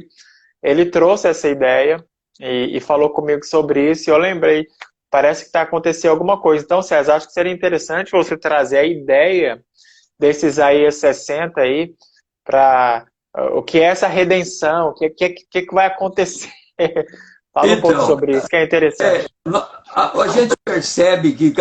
Ele trouxe essa ideia e falou comigo sobre isso, e eu lembrei, parece que está acontecendo alguma coisa. Então, César, acho que seria interessante você trazer a ideia desse Isaías 60 aí, para o que é essa redenção, o que vai acontecer. Fala um pouco sobre isso, que é interessante. A gente percebe que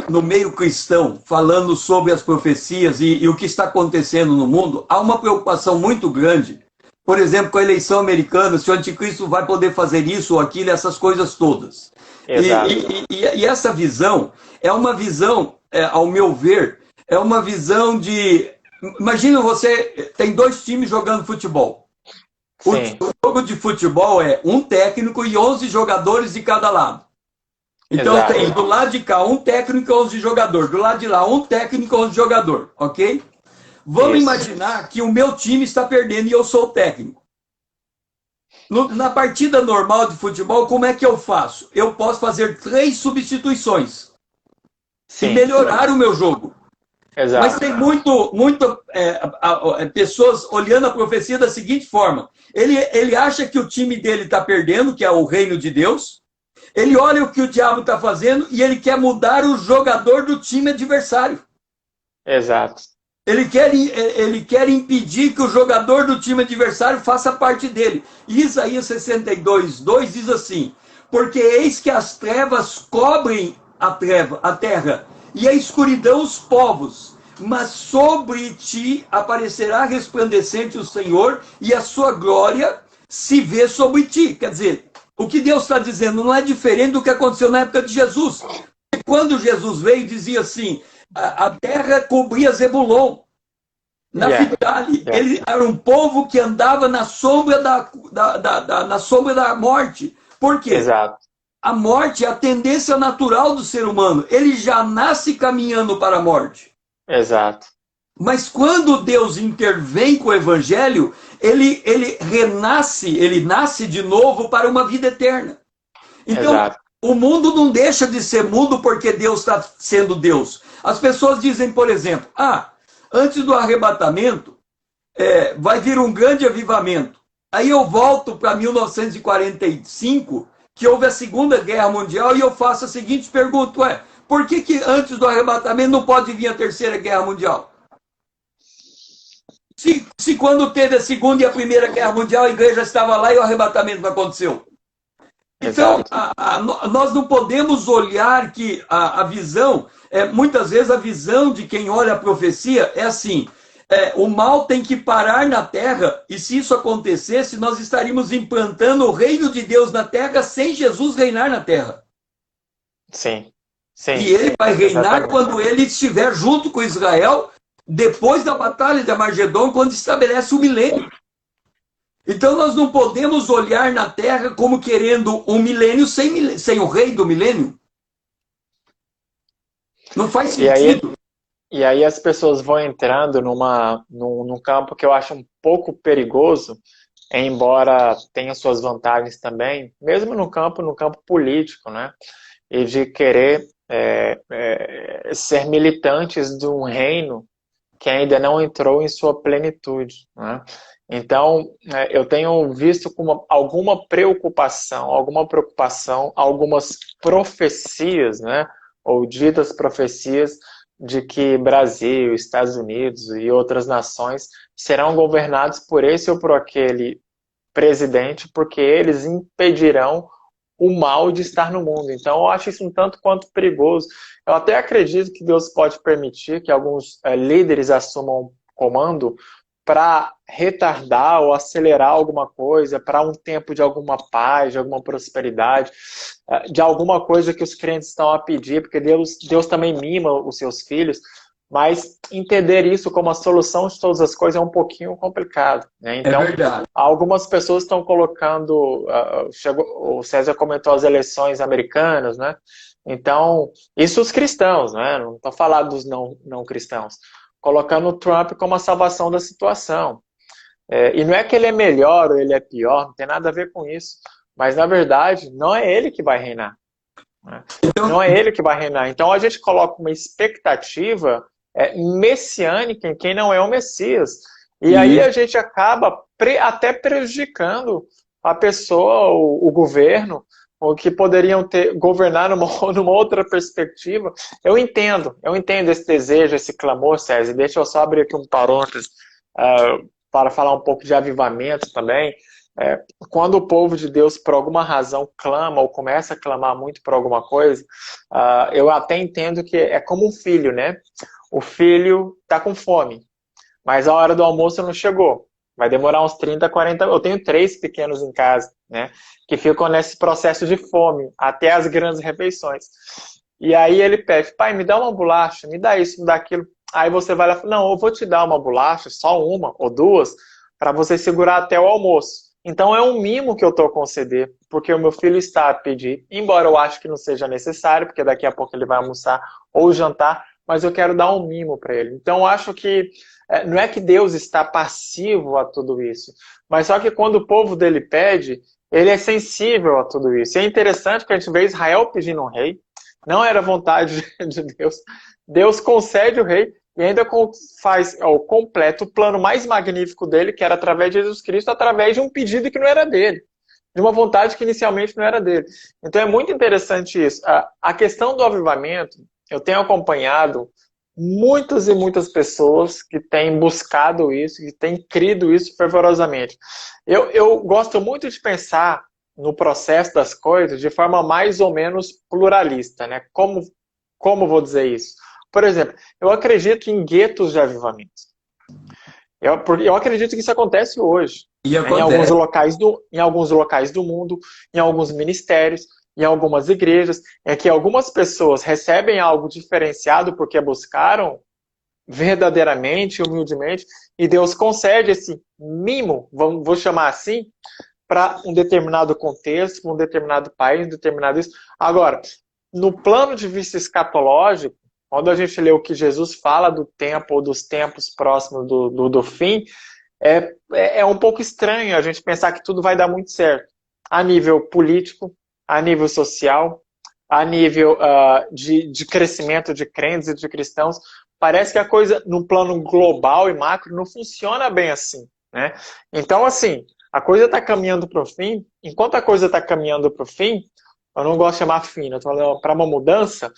no meio cristão, falando sobre as profecias e o que está acontecendo no mundo, há uma preocupação muito grande. Por exemplo, com a eleição americana, se o anticristo vai poder fazer isso ou aquilo, essas coisas todas. Exato. E essa visão é uma visão, ao meu ver, é uma visão de... Imagina você, tem 2 times jogando futebol. O jogo de futebol é um técnico e 11 jogadores de cada lado. Então tem do lado de cá um técnico e 11 jogadores, do lado de lá um técnico e 11 jogadores, ok? Vamos imaginar que o meu time está perdendo e eu sou o técnico. Na partida normal de futebol, como é que eu faço? Eu posso fazer 3 substituições e melhorar o meu jogo. Exato. Mas tem pessoas olhando a profecia da seguinte forma. Ele acha que o time dele está perdendo, que é o reino de Deus. Ele olha o que o diabo está fazendo e ele quer mudar o jogador do time adversário. Exato. Ele quer impedir que o jogador do time adversário faça parte dele. E Isaías 62, 2 diz assim: porque eis que as trevas cobrem a terra, e a escuridão os povos, mas sobre ti aparecerá resplandecente o Senhor, e a sua glória se vê sobre ti. Quer dizer, o que Deus está dizendo não é diferente do que aconteceu na época de Jesus. Quando Jesus veio, dizia assim, a terra cobria Zebulon, Naphtali. Ele era um povo que andava na sombra na sombra da morte. Por quê? Exato. A morte é a tendência natural do ser humano. Ele já nasce caminhando para a morte. Exato. Mas quando Deus intervém com o evangelho, ele renasce, ele nasce de novo para uma vida eterna. Então, Exato. o mundo não deixa de ser mundo porque Deus está sendo Deus. As pessoas dizem, por exemplo, antes do arrebatamento, vai vir um grande avivamento. Aí eu volto para 1945, que houve a Segunda Guerra Mundial, e eu faço a seguinte pergunta, por que antes do arrebatamento não pode vir a Terceira Guerra Mundial? Se quando teve a Segunda e a Primeira Guerra Mundial, a igreja estava lá e o arrebatamento não aconteceu. Então, nós não podemos olhar que a visão, muitas vezes a visão de quem olha a profecia é assim, o mal tem que parar na terra, e se isso acontecesse, nós estaríamos implantando o reino de Deus na terra sem Jesus reinar na terra. Sim. Sim, e ele vai reinar exatamente. quando ele estiver junto com Israel, depois da batalha de Armagedon, quando estabelece o milênio. Então nós não podemos olhar na terra como querendo um milênio sem o rei do milênio. Não faz sentido. E aí as pessoas vão entrando num campo que eu acho um pouco perigoso, embora tenha suas vantagens também, mesmo no campo político, né? E de querer ser militantes de um reino que ainda não entrou em sua plenitude, né? Então, eu tenho visto com alguma preocupação, algumas profecias, né? Ou ditas profecias de que Brasil, Estados Unidos e outras nações serão governados por esse ou por aquele presidente, porque eles impedirão o mal de estar no mundo. Então, eu acho isso um tanto quanto perigoso. Eu até acredito que Deus pode permitir que alguns líderes assumam comando para retardar ou acelerar alguma coisa, para um tempo de alguma paz, de alguma prosperidade, de alguma coisa que os crentes estão a pedir, porque Deus também mima os seus filhos, mas entender isso como a solução de todas as coisas é um pouquinho complicado, né? Então, algumas pessoas estão colocando, o César comentou as eleições americanas, né? Então, isso os cristãos, né? Não estou falando dos não cristãos, colocando o Trump como a salvação da situação. E não é que ele é melhor ou ele é pior, não tem nada a ver com isso, mas na verdade não é ele que vai reinar. Né? Não é ele que vai reinar. Então a gente coloca uma expectativa messiânica em quem não é o Messias. E aí a gente acaba até prejudicando a pessoa, o governo, ou que poderiam governar numa outra perspectiva. Eu entendo esse desejo, esse clamor, César. Deixa eu só abrir aqui um parênteses para falar um pouco de avivamento também. Quando o povo de Deus, por alguma razão, clama ou começa a clamar muito por alguma coisa, eu até entendo que é como um filho, né? O filho está com fome, mas a hora do almoço não chegou. Vai demorar uns 30, 40... Eu tenho 3 pequenos em casa, né? Que ficam nesse processo de fome, até as grandes refeições. E aí ele pede, pai, me dá uma bolacha, me dá isso, me dá aquilo. Aí você vai lá e fala, não, eu vou te dar uma bolacha, só uma ou duas, para você segurar até o almoço. Então é um mimo que eu estou a conceder, porque o meu filho está a pedir, embora eu acho que não seja necessário, porque daqui a pouco ele vai almoçar ou jantar, mas eu quero dar um mimo para ele. Então eu acho que não é que Deus está passivo a tudo isso, mas só que quando o povo dele pede, ele é sensível a tudo isso. E é interessante que a gente vê Israel pedindo um rei, não era vontade de Deus. Deus concede o rei e ainda completa o plano mais magnífico dele, que era através de Jesus Cristo, através de um pedido que não era dele, de uma vontade que inicialmente não era dele. Então é muito interessante isso. A questão do avivamento, eu tenho acompanhado muitas e muitas pessoas que têm buscado isso, que têm crido isso fervorosamente. Eu gosto muito de pensar no processo das coisas de forma mais ou menos pluralista, né? Como vou dizer isso? Por exemplo, eu acredito em guetos de avivamento. Eu acredito que isso acontece hoje. Né? Em alguns locais do mundo, em alguns ministérios, em algumas igrejas, que algumas pessoas recebem algo diferenciado porque buscaram verdadeiramente, humildemente, e Deus concede esse mimo, vou chamar assim, para um determinado contexto, para um determinado país, um determinado isso. Agora, no plano de vista escatológico, quando a gente lê o que Jesus fala do tempo ou dos tempos próximos do fim, é um pouco estranho a gente pensar que tudo vai dar muito certo. A nível político, a nível social, a nível de crescimento de crentes e de cristãos. Parece que a coisa, no plano global e macro, não funciona bem assim, né? Então, assim, a coisa está caminhando para o fim. Enquanto a coisa está caminhando para o fim, eu não gosto de chamar fim, eu estou falando para uma mudança,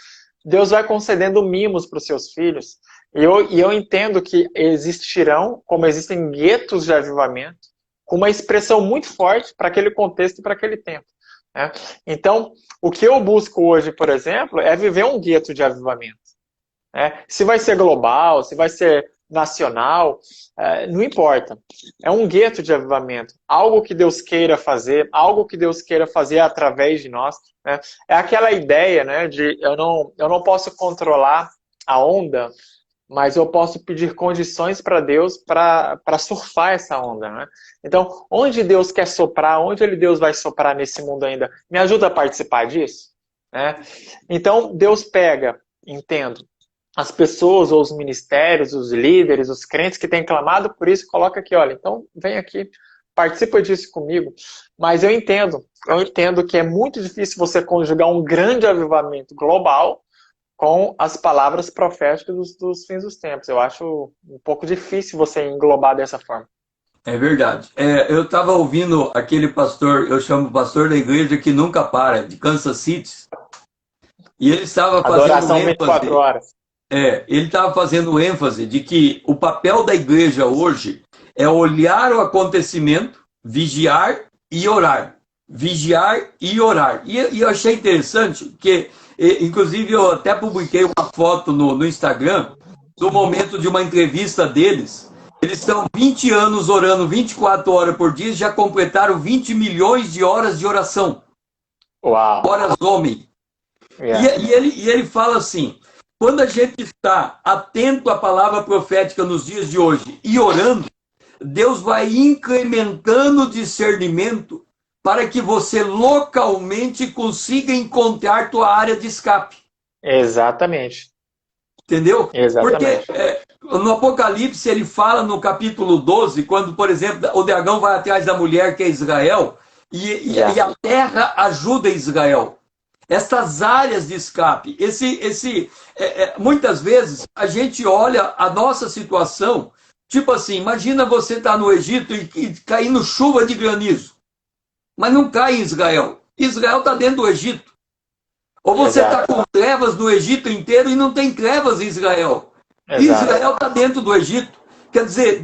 Deus vai concedendo mimos para os seus filhos. E eu entendo que existirão, como existem guetos de avivamento, com uma expressão muito forte para aquele contexto e para aquele tempo, né? Então, o que eu busco hoje, por exemplo, é viver um gueto de avivamento, né? Se vai ser global, se vai ser nacional, não importa. É um gueto de avivamento, algo que Deus queira fazer, algo que Deus queira fazer através de nós, né? É aquela ideia, né, de eu não posso controlar a onda, mas eu posso pedir condições para Deus para surfar essa onda, né? Então, onde Deus quer soprar, onde Deus vai soprar nesse mundo ainda, me ajuda a participar disso, né? Então, Deus pega, entendo, as pessoas ou os ministérios, os líderes, os crentes que têm clamado por isso, coloca aqui, olha, então vem aqui, participa disso comigo. Mas eu entendo que é muito difícil você conjugar um grande avivamento global com as palavras proféticas dos fins dos tempos. Eu acho um pouco difícil você englobar dessa forma. É verdade. Eu estava ouvindo aquele pastor, eu chamo pastor da igreja que nunca para, de Kansas City, e ele estava fazendo Adoração 24 ênfase. horas. Ele estava fazendo ênfase de que o papel da igreja hoje é olhar o acontecimento, vigiar e orar. Vigiar e orar. E eu achei interessante, porque, inclusive, eu até publiquei uma foto no Instagram do momento de uma entrevista deles. Eles estão 20 anos orando 24 horas por dia, já completaram 20 milhões de horas de oração. Uau! Horas homem. Yeah. E ele fala assim, quando a gente está atento à palavra profética nos dias de hoje e orando, Deus vai incrementando o discernimento para que você localmente consiga encontrar tua área de escape. Exatamente. Entendeu? Exatamente. Porque no Apocalipse ele fala no capítulo 12, quando, por exemplo, o dragão vai atrás da mulher que é Israel, e a terra ajuda Israel. Essas áreas de escape, muitas vezes a gente olha a nossa situação, tipo assim, imagina você estar no Egito e caindo chuva de granizo, mas não cai em Israel. Israel está dentro do Egito. Ou você está com trevas no Egito inteiro e não tem trevas em Israel. Exato. Israel está dentro do Egito. Quer dizer,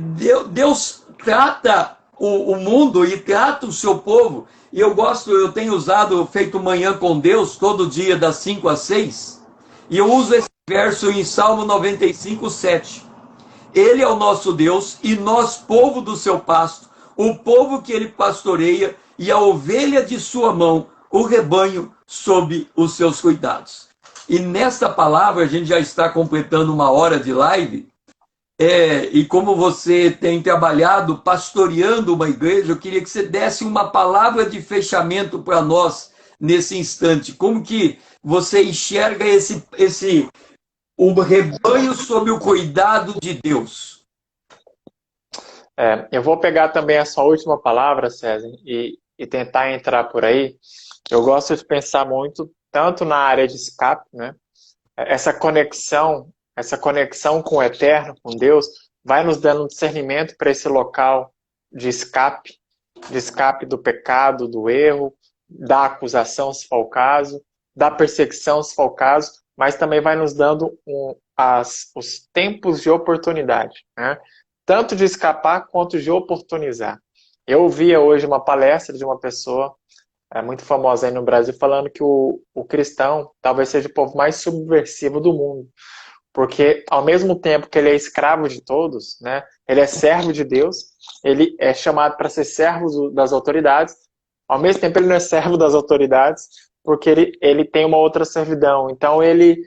Deus trata o mundo e trata o seu povo. E eu tenho feito manhã com Deus, todo dia, das 5 às 6. E eu uso esse verso em Salmo 95, 7. Ele é o nosso Deus e nós, povo do seu pasto, o povo que ele pastoreia e a ovelha de sua mão, o rebanho sob os seus cuidados. E nessa palavra, a gente já está completando uma hora de live, e como você tem trabalhado pastoreando uma igreja, eu queria que você desse uma palavra de fechamento para nós nesse instante. Como que você enxerga o rebanho sob o cuidado de Deus? Eu vou pegar também a sua última palavra, César, e tentar entrar por aí. Eu gosto de pensar muito, tanto na área de escape, né? Essa conexão com o eterno, com Deus, vai nos dando um discernimento para esse local de escape do pecado, do erro, da acusação, se for o caso, da perseguição, se for o caso, mas também vai nos dando os tempos de oportunidade, né? Tanto de escapar quanto de oportunizar. Eu ouvia hoje uma palestra de uma pessoa muito famosa aí no Brasil, falando que o cristão talvez seja o povo mais subversivo do mundo. Porque, ao mesmo tempo que ele é escravo de todos, né, ele é servo de Deus, ele é chamado para ser servo das autoridades, ao mesmo tempo ele não é servo das autoridades, porque ele tem uma outra servidão. Então, ele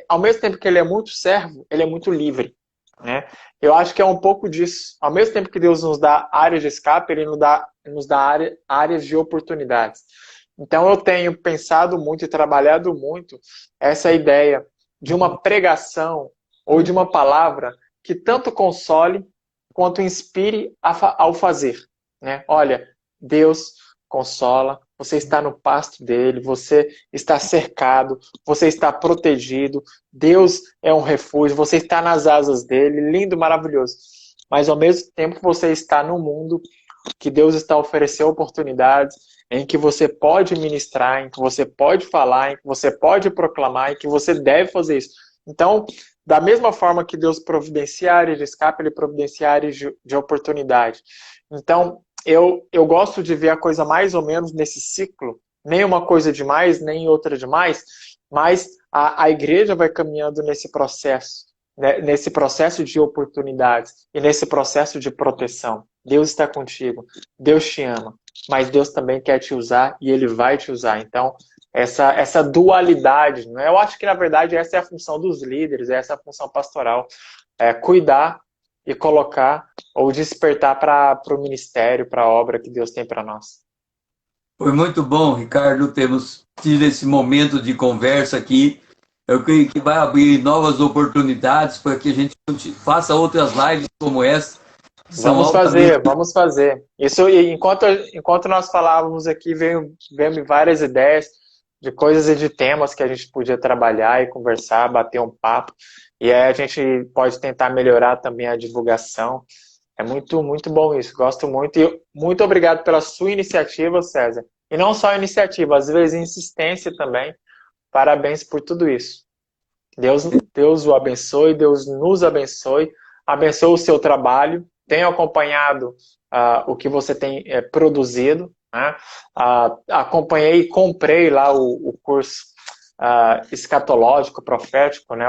ao mesmo tempo que ele é muito servo, ele é muito livre, né? Eu acho que é um pouco disso. Ao mesmo tempo que Deus nos dá áreas de escape, Ele nos dá áreas de oportunidades. Então eu tenho pensado muito e trabalhado muito essa ideia de uma pregação ou de uma palavra que tanto console quanto inspire ao fazer, né? Olha, Deus consola, você está no pasto dele, você está cercado, você está protegido, Deus é um refúgio, você está nas asas dele, lindo, maravilhoso. Mas ao mesmo tempo você está no mundo que Deus está oferecendo oportunidades em que você pode ministrar, em que você pode falar, em que você pode proclamar, em que você deve fazer isso. Então, da mesma forma que Deus providencia áreas de escape, ele providencia áreas de oportunidade. Então, eu gosto de ver a coisa mais ou menos nesse ciclo, nem uma coisa demais, nem outra demais, mas a igreja vai caminhando nesse processo, né, nesse processo de oportunidades e nesse processo de proteção. Deus está contigo, Deus te ama, mas Deus também quer te usar e Ele vai te usar. Então, essa dualidade, né? Eu acho que, na verdade, essa é a função dos líderes, essa é a função pastoral, cuidar e colocar ou despertar para o ministério, para a obra que Deus tem para nós. Foi muito bom, Ricardo, termos tido esse momento de conversa aqui. Eu creio que vai abrir novas oportunidades para que a gente faça outras lives como essa. Vamos fazer, vamos fazer. Isso, enquanto nós falávamos aqui, veio várias ideias de coisas e de temas que a gente podia trabalhar e conversar, bater um papo. E aí a gente pode tentar melhorar também a divulgação. É muito, muito bom isso, gosto muito. E muito obrigado pela sua iniciativa, César. E não só a iniciativa, às vezes insistência também. Parabéns por tudo isso. Deus o abençoe, Deus nos abençoe. Abençoe o seu trabalho. Tenho acompanhado o que você tem produzido. Né? Acompanhei e comprei lá o curso escatológico, profético. Né?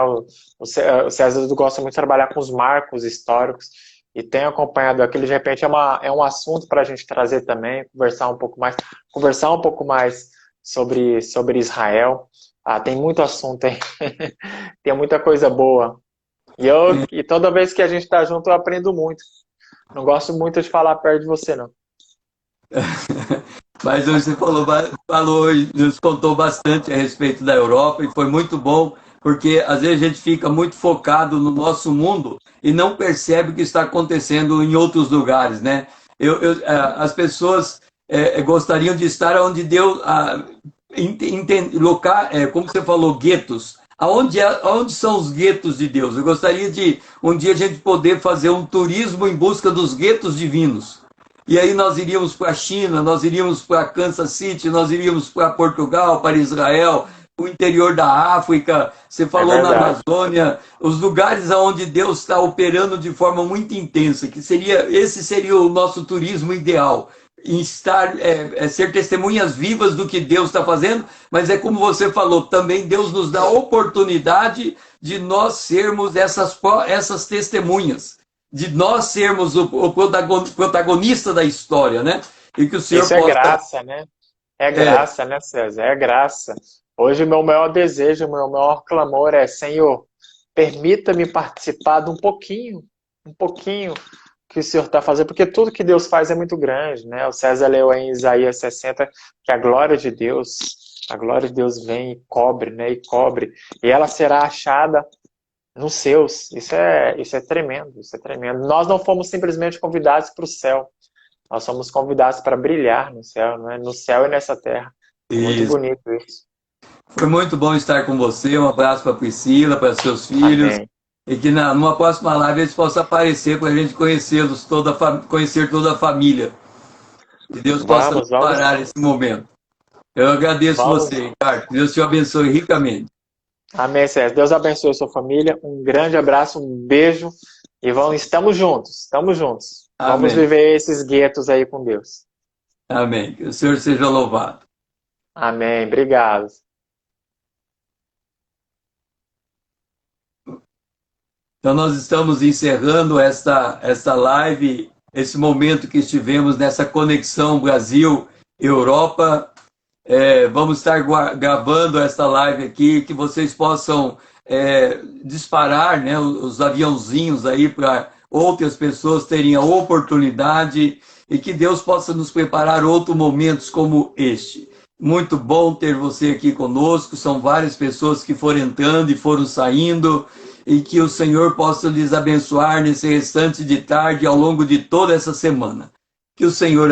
O César gosta muito de trabalhar com os marcos históricos e tenho acompanhado aquilo. De repente é um assunto para a gente trazer também, conversar um pouco mais sobre Israel. Tem muito assunto aí, tem muita coisa boa. E toda vez que a gente está junto eu aprendo muito. Não gosto muito de falar perto de você, não. Mas hoje você falou, nos contou bastante a respeito da Europa e foi muito bom, porque às vezes a gente fica muito focado no nosso mundo e não percebe o que está acontecendo em outros lugares, né? As pessoas gostariam de estar onde Deus, como você falou, guetos. Aonde são os guetos de Deus? Eu gostaria de um dia a gente poder fazer um turismo em busca dos guetos divinos. E aí nós iríamos para a China, nós iríamos para Kansas City, nós iríamos para Portugal, para Israel, o interior da África. Você falou na Amazônia, os lugares onde Deus está operando de forma muito intensa, esse seria o nosso turismo ideal. Ser testemunhas vivas do que Deus está fazendo, mas é como você falou, também Deus nos dá a oportunidade de nós sermos essas testemunhas, de nós sermos o protagonista da história, né? E que o Senhor Isso é graça, né? É graça, né, César? É graça. Hoje o meu maior desejo, o meu maior clamor é: Senhor, permita-me participar de um pouquinho que o Senhor está fazendo, porque tudo que Deus faz é muito grande, né? O César leu em Isaías 60 que a glória de Deus vem e cobre, né? E cobre, e ela será achada nos seus. Isso é tremendo, isso é tremendo. Nós não fomos simplesmente convidados para o céu, nós somos convidados para brilhar no céu, né? No céu e nessa terra. É muito bonito isso. Foi muito bom estar com você. Um abraço para a Priscila, para seus filhos. Amém. E que numa próxima live eles possam aparecer para a gente conhecê-los, conhecer toda a família. Que Deus possa parar esse momento. Eu agradeço você, Ricardo. Deus te abençoe ricamente. Amém, César. Deus abençoe a sua família. Um grande abraço, um beijo. E estamos juntos, estamos juntos. Amém. Vamos viver esses guetos aí com Deus. Amém. Que o Senhor seja louvado. Amém. Obrigado. Então nós estamos encerrando esta live, esse momento que estivemos nessa conexão Brasil-Europa. Vamos estar gravando esta live aqui, que vocês possam disparar, né, os aviãozinhos aí para outras pessoas terem a oportunidade e que Deus possa nos preparar outros momentos como este. Muito bom ter você aqui conosco. São várias pessoas que foram entrando e foram saindo. E que o Senhor possa lhes abençoar nesse restante de tarde ao longo de toda essa semana. Que o Senhor